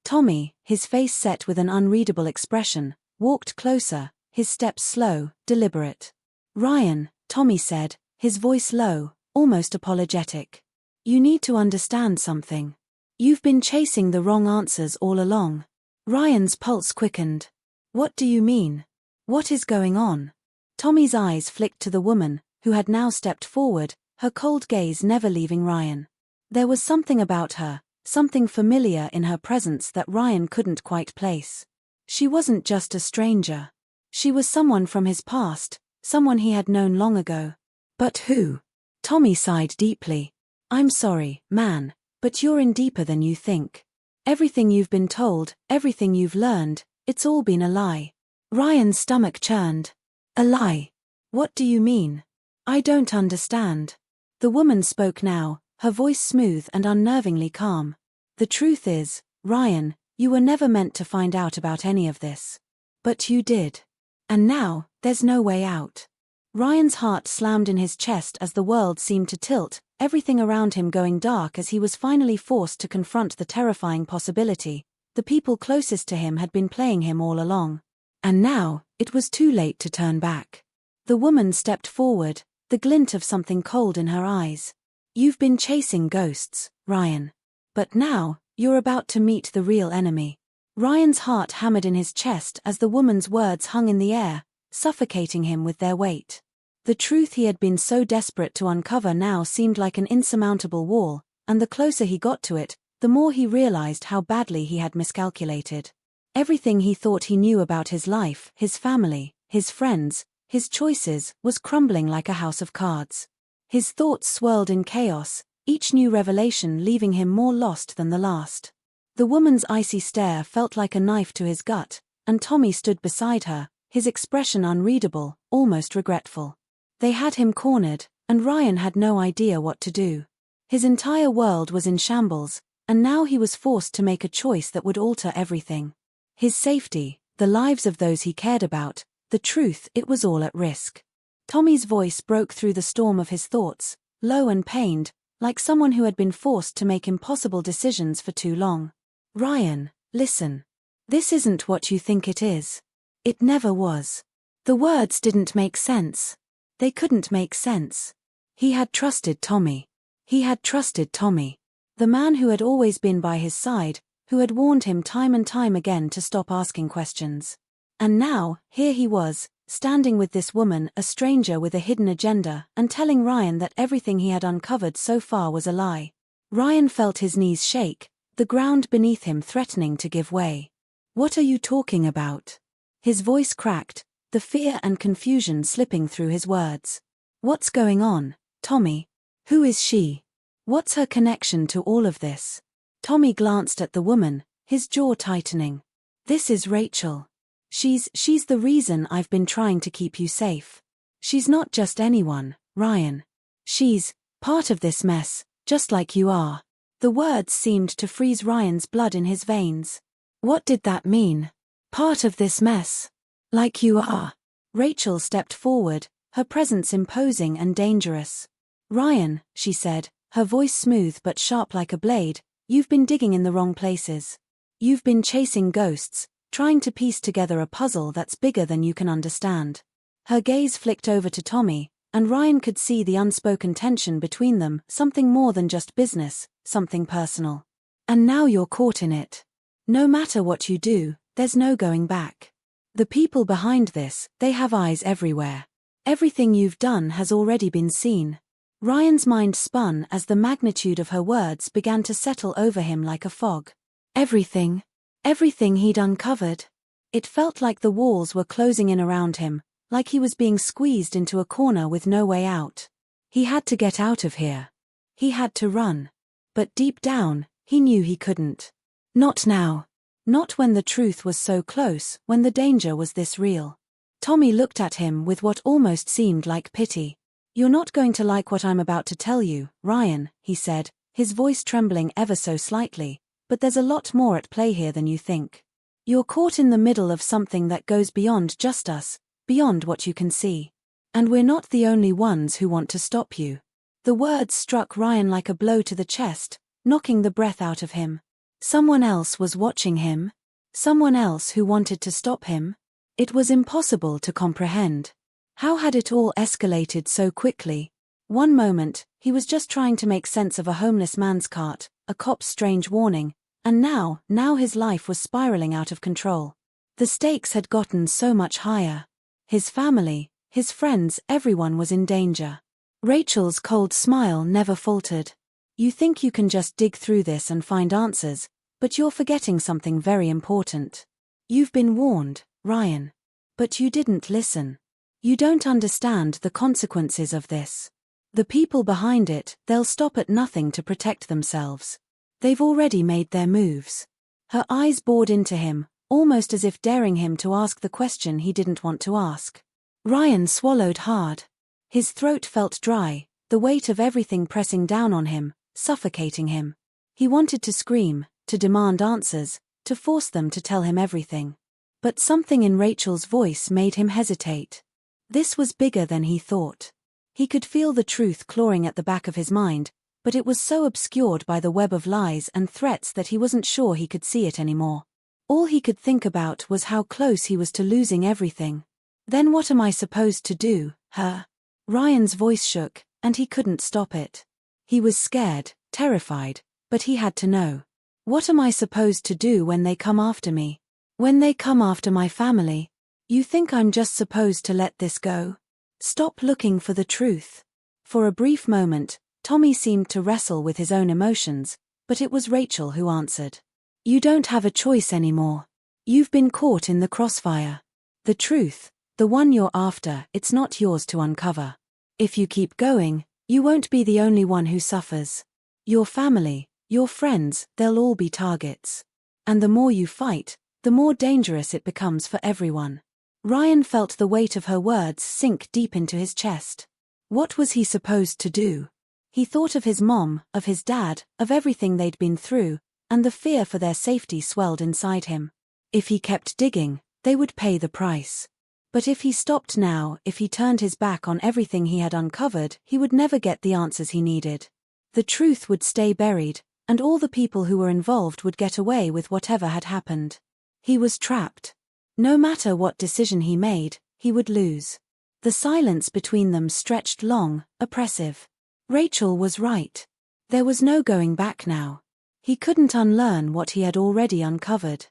A: Tommy, his face set with an unreadable expression, walked closer, his steps slow, deliberate. "Ryan," Tommy said, his voice low, almost apologetic. "You need to understand something. You've been chasing the wrong answers all along." Ryan's pulse quickened. "What do you mean? What is going on?" Tommy's eyes flicked to the woman, who had now stepped forward, her cold gaze never leaving Ryan. There was something about her, something familiar in her presence that Ryan couldn't quite place. She wasn't just a stranger. She was someone from his past, someone he had known long ago. But who? Tommy sighed deeply. "I'm sorry, man, but you're in deeper than you think. Everything you've been told, everything you've learned, it's all been a lie." Ryan's stomach churned. "A lie? What do you mean? I don't understand." The woman spoke now, her voice smooth and unnervingly calm. "The truth is, Ryan, you were never meant to find out about any of this. But you did. And now, there's no way out." Ryan's heart slammed in his chest as the world seemed to tilt, everything around him going dark as he was finally forced to confront the terrifying possibility. The people closest to him had been playing him all along. And now, it was too late to turn back. The woman stepped forward, the glint of something cold in her eyes. "You've been chasing ghosts, Ryan. But now, you're about to meet the real enemy." Ryan's heart hammered in his chest as the woman's words hung in the air, suffocating him with their weight. The truth he had been so desperate to uncover now seemed like an insurmountable wall, and the closer he got to it, the more he realized how badly he had miscalculated. Everything he thought he knew about his life, his family, his friends, his choices, was crumbling like a house of cards. His thoughts swirled in chaos, each new revelation leaving him more lost than the last. The woman's icy stare felt like a knife to his gut, and Tommy stood beside her, his expression unreadable, almost regretful. They had him cornered, and Ryan had no idea what to do. His entire world was in shambles, and now he was forced to make a choice that would alter everything. His safety, the lives of those he cared about, the truth, it was all at risk. Tommy's voice broke through the storm of his thoughts, low and pained, like someone who had been forced to make impossible decisions for too long. "Ryan, listen. This isn't what you think it is. It never was." The words didn't make sense. They couldn't make sense. He had trusted Tommy. He had trusted Tommy. The man who had always been by his side, who had warned him time and time again to stop asking questions. And now, here he was, standing with this woman, a stranger with a hidden agenda, and telling Ryan that everything he had uncovered so far was a lie. Ryan felt his knees shake, the ground beneath him threatening to give way. "What are you talking about?" His voice cracked, the fear and confusion slipping through his words. "What's going on, Tommy? Who is she? What's her connection to all of this?" Tommy glanced at the woman, his jaw tightening. "This is Rachel. She's the reason I've been trying to keep you safe. She's not just anyone, Ryan. She's part of this mess, just like you are." The words seemed to freeze Ryan's blood in his veins. What did that mean? Part of this mess? Like you are? Rachel stepped forward, her presence imposing and dangerous. "Ryan," she said, her voice smooth but sharp like a blade, "you've been digging in the wrong places. You've been chasing ghosts, trying to piece together a puzzle that's bigger than you can understand." Her gaze flicked over to Tommy, and Ryan could see the unspoken tension between them, something more than just business, something personal. "And now you're caught in it. No matter what you do, there's no going back." The people behind this, they have eyes everywhere. Everything you've done has already been seen. Ryan's mind spun as the magnitude of her words began to settle over him like a fog. Everything. Everything he'd uncovered. It felt like the walls were closing in around him, like he was being squeezed into a corner with no way out. He had to get out of here. He had to run. But deep down, he knew he couldn't. Not now. Not when the truth was so close, when the danger was this real. Tommy looked at him with what almost seemed like pity. "You're not going to like what I'm about to tell you, Ryan," he said, his voice trembling ever so slightly, "but there's a lot more at play here than you think. You're caught in the middle of something that goes beyond just us, beyond what you can see. And we're not the only ones who want to stop you." The words struck Ryan like a blow to the chest, knocking the breath out of him. Someone else was watching him? Someone else who wanted to stop him? It was impossible to comprehend. How had it all escalated so quickly? One moment, he was just trying to make sense of a homeless man's cart, a cop's strange warning, and now his life was spiraling out of control. The stakes had gotten so much higher. His family, his friends, everyone was in danger. Rachel's cold smile never faltered. "You think you can just dig through this and find answers, but you're forgetting something very important. You've been warned, Ryan. But you didn't listen. You don't understand the consequences of this. The people behind it, they'll stop at nothing to protect themselves. They've already made their moves." Her eyes bored into him, almost as if daring him to ask the question he didn't want to ask. Ryan swallowed hard. His throat felt dry, the weight of everything pressing down on him, suffocating him. He wanted to scream, to demand answers, to force them to tell him everything. But something in Rachel's voice made him hesitate. This was bigger than he thought. He could feel the truth clawing at the back of his mind, but it was so obscured by the web of lies and threats that he wasn't sure he could see it anymore. All he could think about was how close he was to losing everything. "Then what am I supposed to do, huh?" Ryan's voice shook, and he couldn't stop it. He was scared, terrified, but he had to know. "What am I supposed to do when they come after me? When they come after my family? You think I'm just supposed to let this go? Stop looking for the truth?" For a brief moment, Tommy seemed to wrestle with his own emotions, but it was Rachel who answered. "You don't have a choice anymore. You've been caught in the crossfire. The truth, the one you're after, it's not yours to uncover. If you keep going, you won't be the only one who suffers. Your family, your friends, they'll all be targets. And the more you fight, the more dangerous it becomes for everyone." Ryan felt the weight of her words sink deep into his chest. What was he supposed to do? He thought of his mom, of his dad, of everything they'd been through, and the fear for their safety swelled inside him. If he kept digging, they would pay the price. But if he stopped now, if he turned his back on everything he had uncovered, he would never get the answers he needed. The truth would stay buried, and all the people who were involved would get away with whatever had happened. He was trapped. No matter what decision he made, he would lose. The silence between them stretched long, oppressive. Rachel was right. There was no going back now. He couldn't unlearn what he had already uncovered.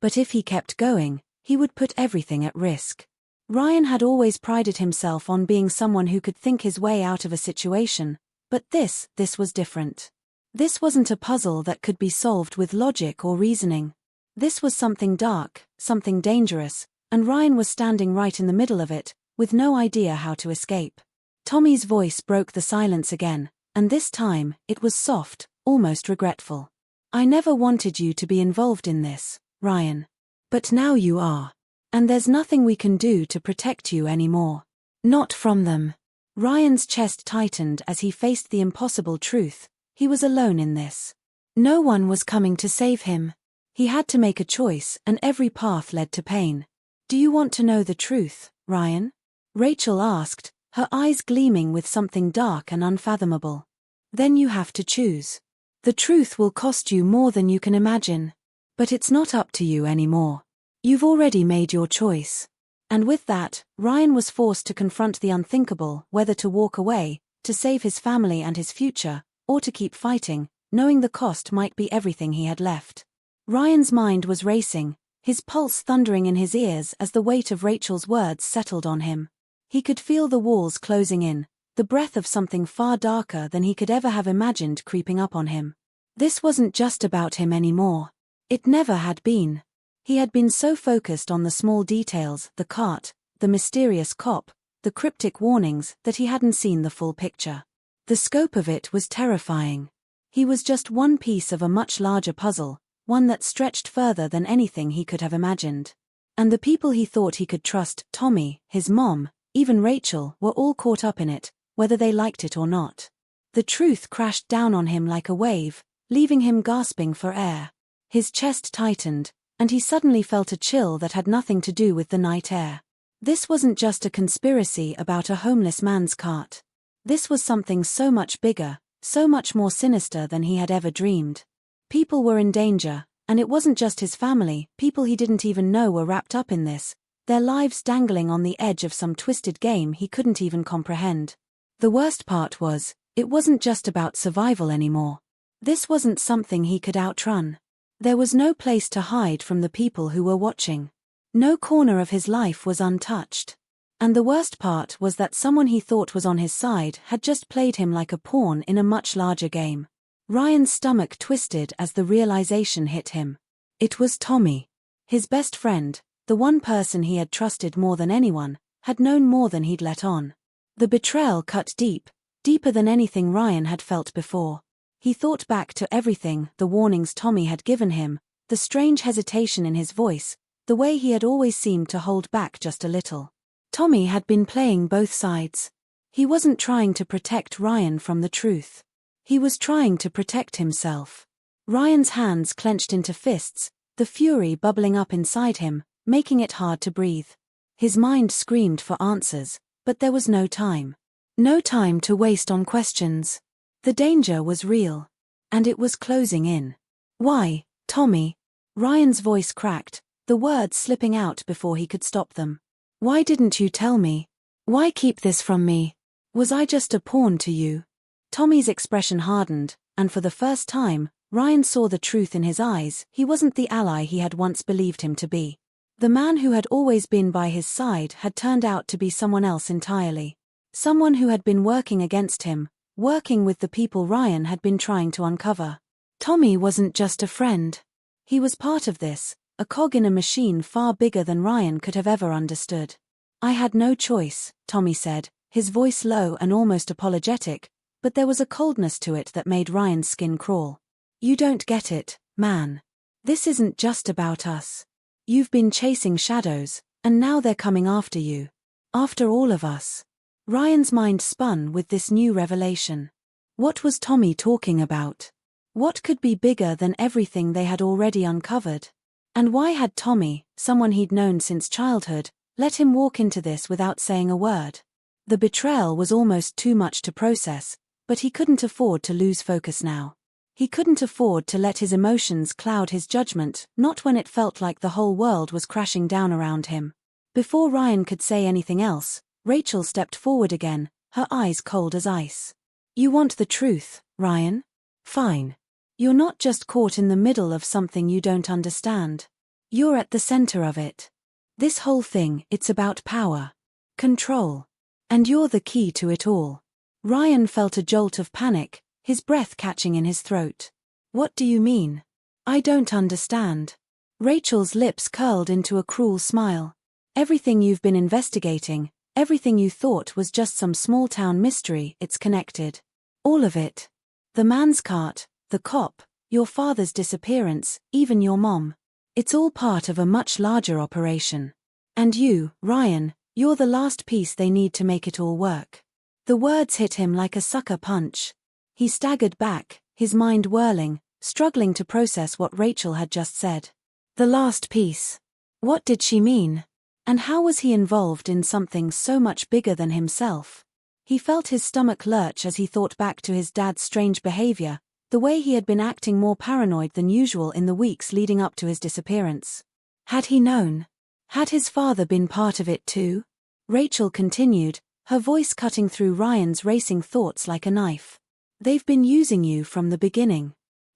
A: But if he kept going, he would put everything at risk. Ryan had always prided himself on being someone who could think his way out of a situation, but this was different. This wasn't a puzzle that could be solved with logic or reasoning. This was something dark, something dangerous, and Ryan was standing right in the middle of it, with no idea how to escape. Tommy's voice broke the silence again, and this time, it was soft, almost regretful. "I never wanted you to be involved in this, Ryan. But now you are. And there's nothing we can do to protect you anymore. Not from them." Ryan's chest tightened as he faced the impossible truth. He was alone in this. No one was coming to save him. He had to make a choice, and every path led to pain. "Do you want to know the truth, Ryan?" Rachel asked, her eyes gleaming with something dark and unfathomable. "Then you have to choose. The truth will cost you more than you can imagine. But it's not up to you anymore. You've already made your choice." And with that, Ryan was forced to confront the unthinkable, whether to walk away, to save his family and his future, or to keep fighting, knowing the cost might be everything he had left. Ryan's mind was racing, his pulse thundering in his ears as the weight of Rachel's words settled on him. He could feel the walls closing in, the breath of something far darker than he could ever have imagined creeping up on him. This wasn't just about him anymore. It never had been. He had been so focused on the small details, the cart, the mysterious cop, the cryptic warnings, that he hadn't seen the full picture. The scope of it was terrifying. He was just one piece of a much larger puzzle, one that stretched further than anything he could have imagined. And the people he thought he could trust, Tommy, his mom, even Rachel, were all caught up in it, whether they liked it or not. The truth crashed down on him like a wave, leaving him gasping for air. His chest tightened, and he suddenly felt a chill that had nothing to do with the night air. This wasn't just a conspiracy about a homeless man's cart. This was something so much bigger, so much more sinister than he had ever dreamed. People were in danger, and it wasn't just his family, people he didn't even know were wrapped up in this, their lives dangling on the edge of some twisted game he couldn't even comprehend. The worst part was, it wasn't just about survival anymore. This wasn't something he could outrun. There was no place to hide from the people who were watching. No corner of his life was untouched. And the worst part was that someone he thought was on his side had just played him like a pawn in a much larger game. Ryan's stomach twisted as the realization hit him. It was Tommy. His best friend, the one person he had trusted more than anyone, had known more than he'd let on. The betrayal cut deep, deeper than anything Ryan had felt before. He thought back to everything, the warnings Tommy had given him, the strange hesitation in his voice, the way he had always seemed to hold back just a little. Tommy had been playing both sides. He wasn't trying to protect Ryan from the truth. He was trying to protect himself. Ryan's hands clenched into fists, the fury bubbling up inside him, making it hard to breathe. His mind screamed for answers, but there was no time. No time to waste on questions. The danger was real. And it was closing in. Why, Tommy? Ryan's voice cracked, the words slipping out before he could stop them. Why didn't you tell me? Why keep this from me? Was I just a pawn to you? Tommy's expression hardened, and for the first time, Ryan saw the truth in his eyes. He wasn't the ally he had once believed him to be. The man who had always been by his side had turned out to be someone else entirely. Someone who had been working against him, working with the people Ryan had been trying to uncover. Tommy wasn't just a friend. He was part of this, a cog in a machine far bigger than Ryan could have ever understood. I had no choice, Tommy said, his voice low and almost apologetic, but there was a coldness to it that made Ryan's skin crawl. You don't get it, man. This isn't just about us. You've been chasing shadows, and now they're coming after you. After all of us. Ryan's mind spun with this new revelation. What was Tommy talking about? What could be bigger than everything they had already uncovered? And why had Tommy, someone he'd known since childhood, let him walk into this without saying a word? The betrayal was almost too much to process, but he couldn't afford to lose focus now. He couldn't afford to let his emotions cloud his judgment, not when it felt like the whole world was crashing down around him. Before Ryan could say anything else, Rachel stepped forward again, her eyes cold as ice. You want the truth, Ryan? Fine. You're not just caught in the middle of something you don't understand. You're at the center of it. This whole thing, it's about power. Control. And you're the key to it all. Ryan felt a jolt of panic, his breath catching in his throat. What do you mean? I don't understand. Rachel's lips curled into a cruel smile. Everything you've been investigating, everything you thought was just some small-town mystery, it's connected. All of it. The man's cart, the cop, your father's disappearance, even your mom. It's all part of a much larger operation. And you, Ryan, you're the last piece they need to make it all work. The words hit him like a sucker punch. He staggered back, his mind whirling, struggling to process what Rachel had just said. The last piece. What did she mean? And how was he involved in something so much bigger than himself? He felt his stomach lurch as he thought back to his dad's strange behavior, the way he had been acting more paranoid than usual in the weeks leading up to his disappearance. Had he known? Had his father been part of it too? Rachel continued, her voice cutting through Ryan's racing thoughts like a knife. They've been using you from the beginning.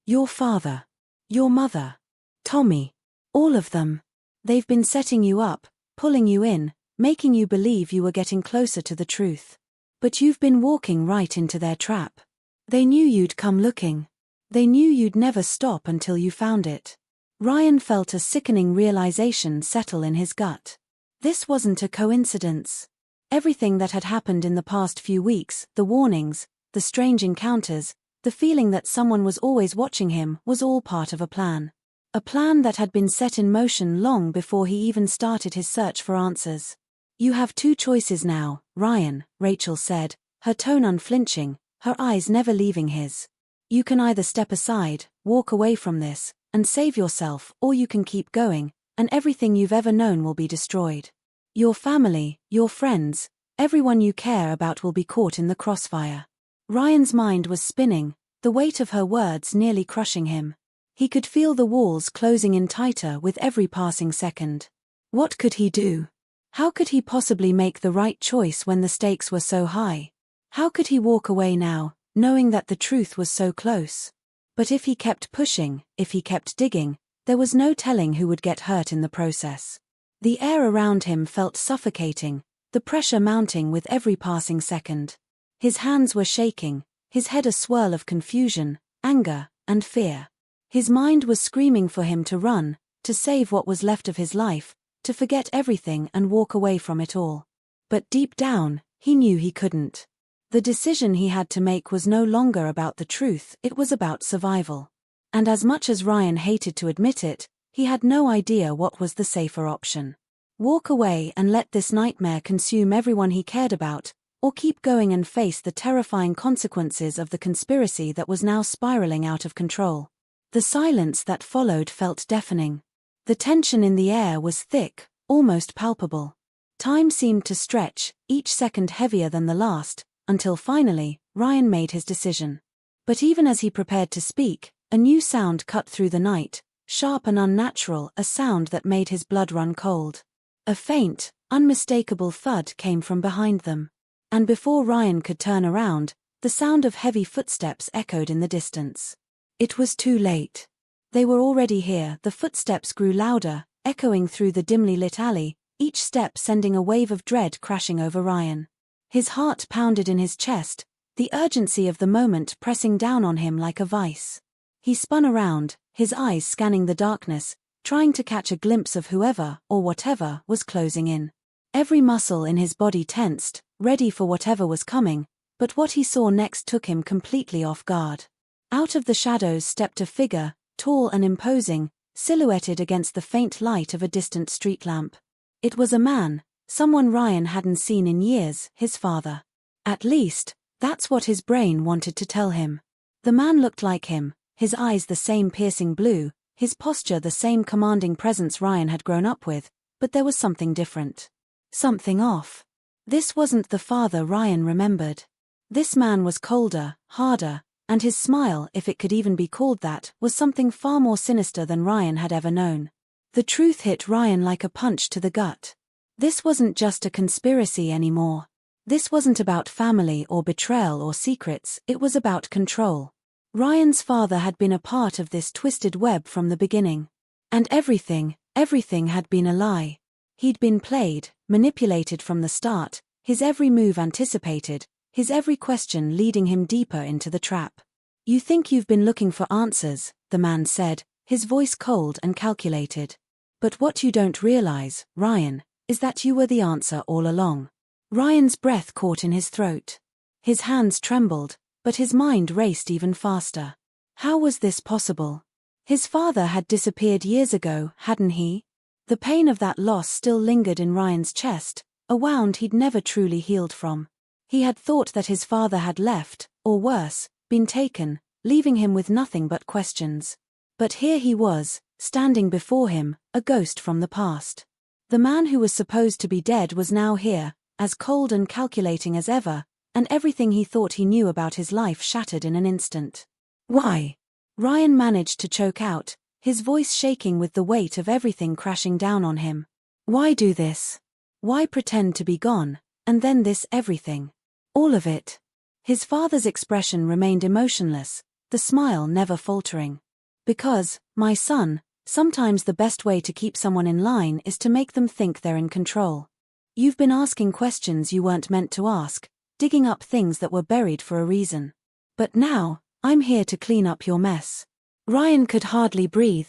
A: Your father. Your mother. Tommy. All of them. They've been setting you up, pulling you in, making you believe you were getting closer to the truth. But you've been walking right into their trap. They knew you'd come looking. They knew you'd never stop until you found it. Ryan felt a sickening realization settle in his gut. This wasn't a coincidence. Everything that had happened in the past few weeks, the warnings, the strange encounters, the feeling that someone was always watching him, was all part of a plan. A plan that had been set in motion long before he even started his search for answers. You have two choices now, Ryan, Rachel said, her tone unflinching, her eyes never leaving his. You can either step aside, walk away from this, and save yourself, or you can keep going, and everything you've ever known will be destroyed. Your family, your friends, everyone you care about will be caught in the crossfire. Ryan's mind was spinning, the weight of her words nearly crushing him. He could feel the walls closing in tighter with every passing second. What could he do? How could he possibly make the right choice when the stakes were so high? How could he walk away now, knowing that the truth was so close? But if he kept pushing, if he kept digging, there was no telling who would get hurt in the process. The air around him felt suffocating, the pressure mounting with every passing second. His hands were shaking, his head a swirl of confusion, anger, and fear. His mind was screaming for him to run, to save what was left of his life, to forget everything and walk away from it all. But deep down, he knew he couldn't. The decision he had to make was no longer about the truth, it was about survival. And as much as Ryan hated to admit it, he had no idea what was the safer option. Walk away and let this nightmare consume everyone he cared about, or keep going and face the terrifying consequences of the conspiracy that was now spiraling out of control. The silence that followed felt deafening. The tension in the air was thick, almost palpable. Time seemed to stretch, each second heavier than the last, until finally, Ryan made his decision. But even as he prepared to speak, a new sound cut through the night, sharp and unnatural, a sound that made his blood run cold. A faint, unmistakable thud came from behind them. And before Ryan could turn around, the sound of heavy footsteps echoed in the distance. It was too late. They were already here. The footsteps grew louder, echoing through the dimly lit alley, each step sending a wave of dread crashing over Ryan. His heart pounded in his chest, the urgency of the moment pressing down on him like a vice. He spun around, his eyes scanning the darkness, trying to catch a glimpse of whoever, or whatever, was closing in. Every muscle in his body tensed, ready for whatever was coming, but what he saw next took him completely off guard. Out of the shadows stepped a figure, tall and imposing, silhouetted against the faint light of a distant street lamp. It was a man, someone Ryan hadn't seen in years, his father. At least, that's what his brain wanted to tell him. The man looked like him, his eyes the same piercing blue, his posture the same commanding presence Ryan had grown up with, but there was something different. Something off. This wasn't the father Ryan remembered. This man was colder, harder, and his smile, if it could even be called that, was something far more sinister than Ryan had ever known. The truth hit Ryan like a punch to the gut. This wasn't just a conspiracy anymore. This wasn't about family or betrayal or secrets, it was about control. Ryan's father had been a part of this twisted web from the beginning. And everything had been a lie. He'd been played, manipulated from the start, his every move anticipated, his every question leading him deeper into the trap. You think you've been looking for answers, the man said, his voice cold and calculated. But what you don't realize, Ryan, is that you were the answer all along. Ryan's breath caught in his throat. His hands trembled, but his mind raced even faster. How was this possible? His father had disappeared years ago, hadn't he? The pain of that loss still lingered in Ryan's chest, a wound he'd never truly healed from. He had thought that his father had left, or worse, been taken, leaving him with nothing but questions. But here he was, standing before him, a ghost from the past. The man who was supposed to be dead was now here, as cold and calculating as ever, and everything he thought he knew about his life shattered in an instant. Why? Ryan managed to choke out, his voice shaking with the weight of everything crashing down on him. Why do this? Why pretend to be gone, and then this everything? All of it. His father's expression remained emotionless, the smile never faltering. Because, my son, Sometimes the best way to keep someone in line is to make them think they're in control. You've been asking questions you weren't meant to ask, digging up things that were buried for a reason. But now, I'm here to clean up your mess. Ryan could hardly breathe.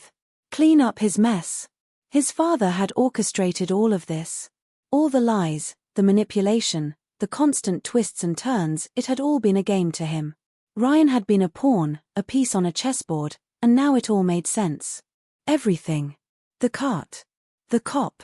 A: Clean up his mess. His father had orchestrated all of this. All the lies, the manipulation, the constant twists and turns, it had all been a game to him. Ryan had been a pawn, a piece on a chessboard, and now it all made sense. Everything. The cart. The cop.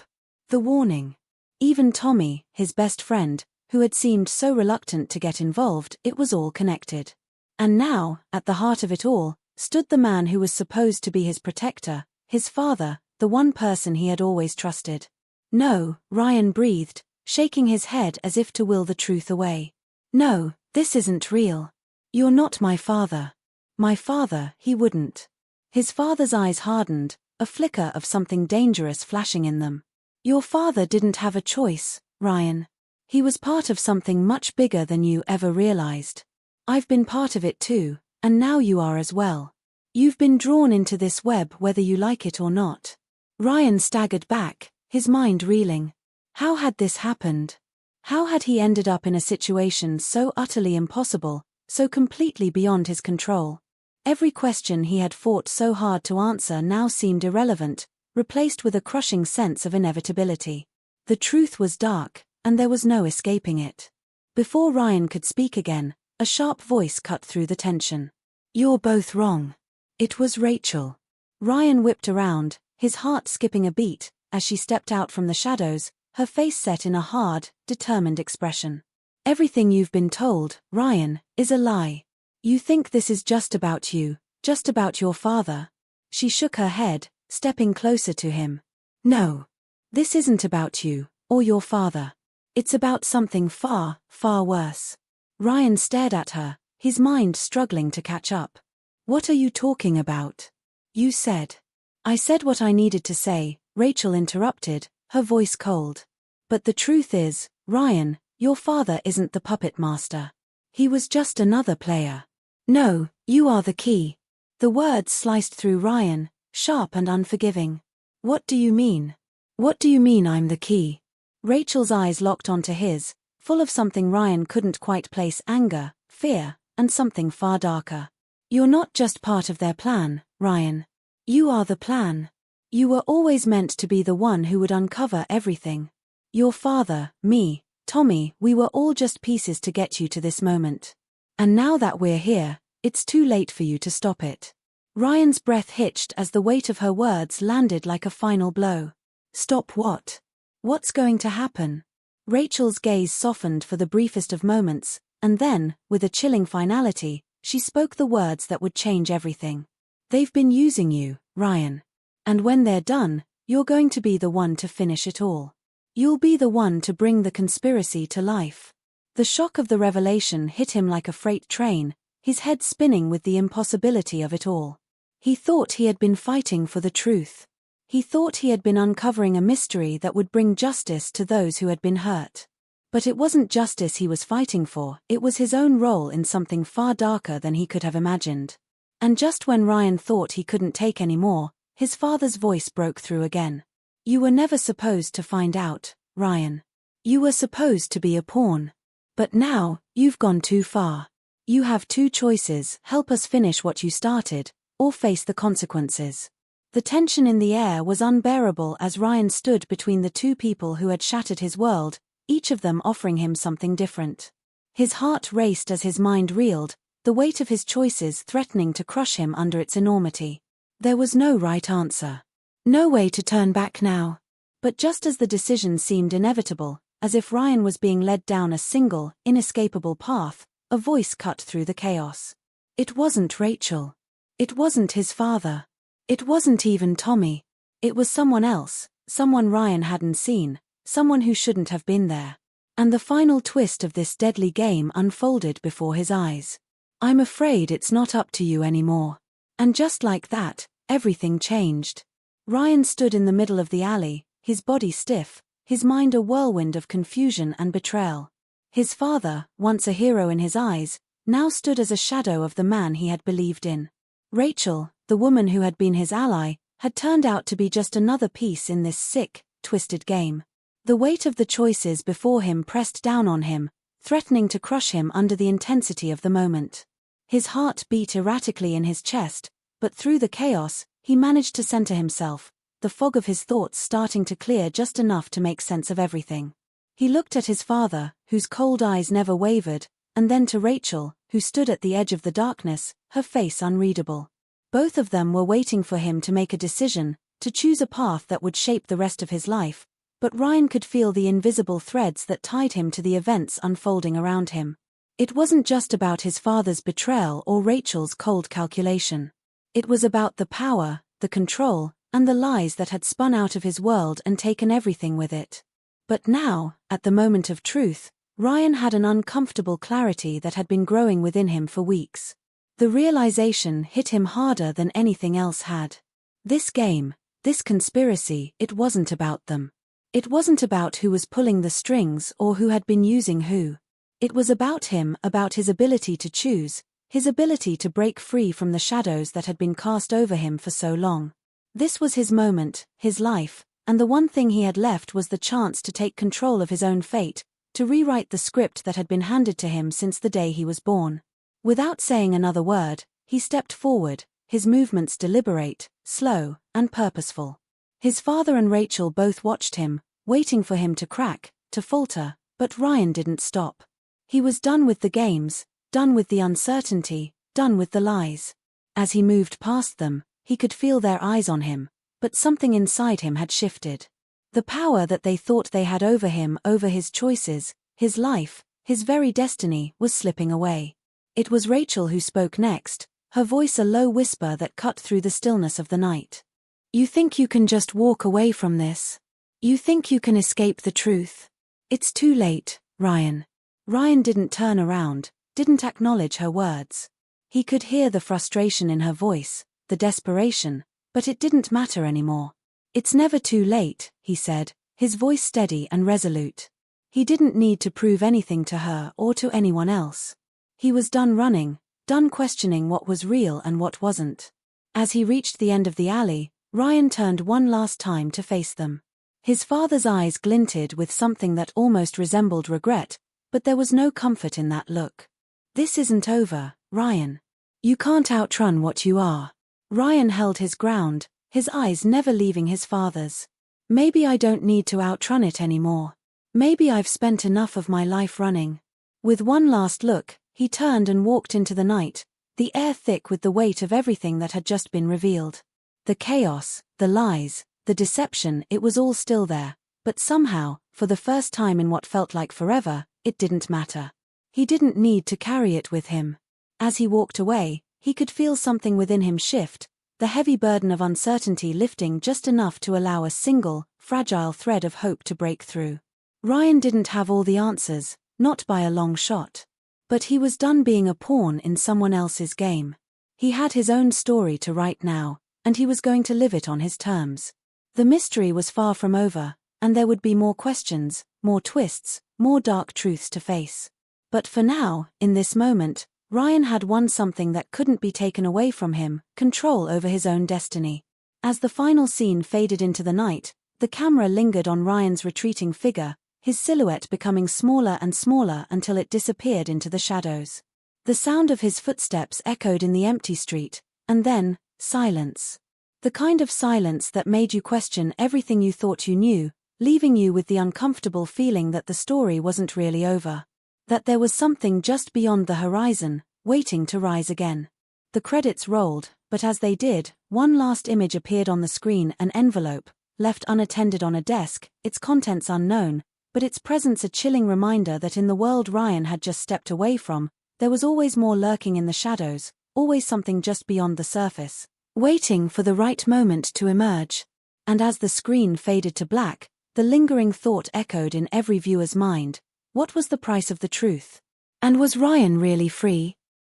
A: The warning. Even Tommy, his best friend, who had seemed so reluctant to get involved, it was all connected. And now, at the heart of it all, stood the man who was supposed to be his protector, his father, the one person he had always trusted. No, Ryan breathed, shaking his head as if to will the truth away. No, this isn't real. You're not my father. My father, he wouldn't. His father's eyes hardened, a flicker of something dangerous flashing in them. Your father didn't have a choice, Ryan. He was part of something much bigger than you ever realized. I've been part of it too, and now you are as well. You've been drawn into this web whether you like it or not. Ryan staggered back, his mind reeling. How had this happened? How had he ended up in a situation so utterly impossible, so completely beyond his control? Every question he had fought so hard to answer now seemed irrelevant, replaced with a crushing sense of inevitability. The truth was dark, and there was no escaping it. Before Ryan could speak again, a sharp voice cut through the tension. You're both wrong. It was Rachel. Ryan whipped around, his heart skipping a beat, as she stepped out from the shadows, her face set in a hard, determined expression. Everything you've been told, Ryan, is a lie. You think this is just about you, just about your father. She shook her head, stepping closer to him. No. This isn't about you, or your father. It's about something far, far worse. Ryan stared at her, his mind struggling to catch up. What are you talking about? You said. I said what I needed to say, Rachel interrupted, her voice cold. But the truth is, Ryan, your father isn't the puppet master. He was just another player. No, you are the key. The words sliced through Ryan, sharp and unforgiving. What do you mean? What do you mean I'm the key? Rachel's eyes locked onto his, full of something Ryan couldn't quite place: anger, fear, and something far darker. You're not just part of their plan, Ryan. You are the plan. You were always meant to be the one who would uncover everything. Your father, me, Tommy, we were all just pieces to get you to this moment. And now that we're here, it's too late for you to stop it. Ryan's breath hitched as the weight of her words landed like a final blow. Stop what? What's going to happen? Rachel's gaze softened for the briefest of moments, and then, with a chilling finality, she spoke the words that would change everything. They've been using you, Ryan. And when they're done, you're going to be the one to finish it all. You'll be the one to bring the conspiracy to life. The shock of the revelation hit him like a freight train, his head spinning with the impossibility of it all. He thought he had been fighting for the truth. He thought he had been uncovering a mystery that would bring justice to those who had been hurt. But it wasn't justice he was fighting for, it was his own role in something far darker than he could have imagined. And just when Ryan thought he couldn't take any more, his father's voice broke through again. You were never supposed to find out, Ryan. You were supposed to be a pawn. But now, you've gone too far. You have two choices: help us finish what you started, or face the consequences. The tension in the air was unbearable as Ryan stood between the two people who had shattered his world, each of them offering him something different. His heart raced as his mind reeled, the weight of his choices threatening to crush him under its enormity. There was no right answer. No way to turn back now. But just as the decision seemed inevitable, as if Ryan was being led down a single, inescapable path, a voice cut through the chaos. It wasn't Rachel. It wasn't his father. It wasn't even Tommy. It was someone else, someone Ryan hadn't seen, someone who shouldn't have been there. And the final twist of this deadly game unfolded before his eyes. I'm afraid it's not up to you anymore. And just like that, everything changed. Ryan stood in the middle of the alley, his body stiff, his mind a whirlwind of confusion and betrayal. His father, once a hero in his eyes, now stood as a shadow of the man he had believed in. Rachel, the woman who had been his ally, had turned out to be just another piece in this sick, twisted game. The weight of the choices before him pressed down on him, threatening to crush him under the intensity of the moment. His heart beat erratically in his chest, but through the chaos, he managed to center himself, the fog of his thoughts starting to clear just enough to make sense of everything. He looked at his father, whose cold eyes never wavered, and then to Rachel, who stood at the edge of the darkness, her face unreadable. Both of them were waiting for him to make a decision, to choose a path that would shape the rest of his life, but Ryan could feel the invisible threads that tied him to the events unfolding around him. It wasn't just about his father's betrayal or Rachel's cold calculation. It was about the power, the control, and the lies that had spun out of his world and taken everything with it. But now, at the moment of truth, Ryan had an uncomfortable clarity that had been growing within him for weeks. The realization hit him harder than anything else had. This game, this conspiracy, it wasn't about them. It wasn't about who was pulling the strings or who had been using who. It was about him, about his ability to choose, his ability to break free from the shadows that had been cast over him for so long. This was his moment, his life, and the one thing he had left was the chance to take control of his own fate, to rewrite the script that had been handed to him since the day he was born. Without saying another word, he stepped forward, his movements deliberate, slow, and purposeful. His father and Rachel both watched him, waiting for him to crack, to falter, but Ryan didn't stop. He was done with the games, done with the uncertainty, done with the lies. As he moved past them, he could feel their eyes on him, but something inside him had shifted. The power that they thought they had over him, over his choices, his life, his very destiny, was slipping away. It was Rachel who spoke next, her voice a low whisper that cut through the stillness of the night. You think you can just walk away from this? You think you can escape the truth? It's too late, Ryan. Ryan didn't turn around, didn't acknowledge her words. He could hear the frustration in her voice, the desperation, but it didn't matter anymore. It's never too late, he said, his voice steady and resolute. He didn't need to prove anything to her or to anyone else. He was done running, done questioning what was real and what wasn't. As he reached the end of the alley, Ryan turned one last time to face them. His father's eyes glinted with something that almost resembled regret, but there was no comfort in that look. This isn't over, Ryan. You can't outrun what you are. Ryan held his ground, his eyes never leaving his father's. Maybe I don't need to outrun it anymore. Maybe I've spent enough of my life running. With one last look, he turned and walked into the night, the air thick with the weight of everything that had just been revealed. The chaos, the lies, the deception, it was all still there, but somehow, for the first time in what felt like forever, it didn't matter. He didn't need to carry it with him. As he walked away, he could feel something within him shift, the heavy burden of uncertainty lifting just enough to allow a single, fragile thread of hope to break through. Ryan didn't have all the answers, not by a long shot. But he was done being a pawn in someone else's game. He had his own story to write now, and he was going to live it on his terms. The mystery was far from over, and there would be more questions, more twists, more dark truths to face. But for now, in this moment, Ryan had won something that couldn't be taken away from him, control over his own destiny. As the final scene faded into the night, the camera lingered on Ryan's retreating figure, his silhouette becoming smaller and smaller until it disappeared into the shadows. The sound of his footsteps echoed in the empty street, and then, silence. The kind of silence that made you question everything you thought you knew, leaving you with the uncomfortable feeling that the story wasn't really over. That there was something just beyond the horizon, waiting to rise again. The credits rolled, but as they did, one last image appeared on the screen, an envelope, left unattended on a desk, its contents unknown, but its presence a chilling reminder that in the world Ryan had just stepped away from, there was always more lurking in the shadows, always something just beyond the surface, waiting for the right moment to emerge. And as the screen faded to black, the lingering thought echoed in every viewer's mind: what was the price of the truth? And was Ryan really free?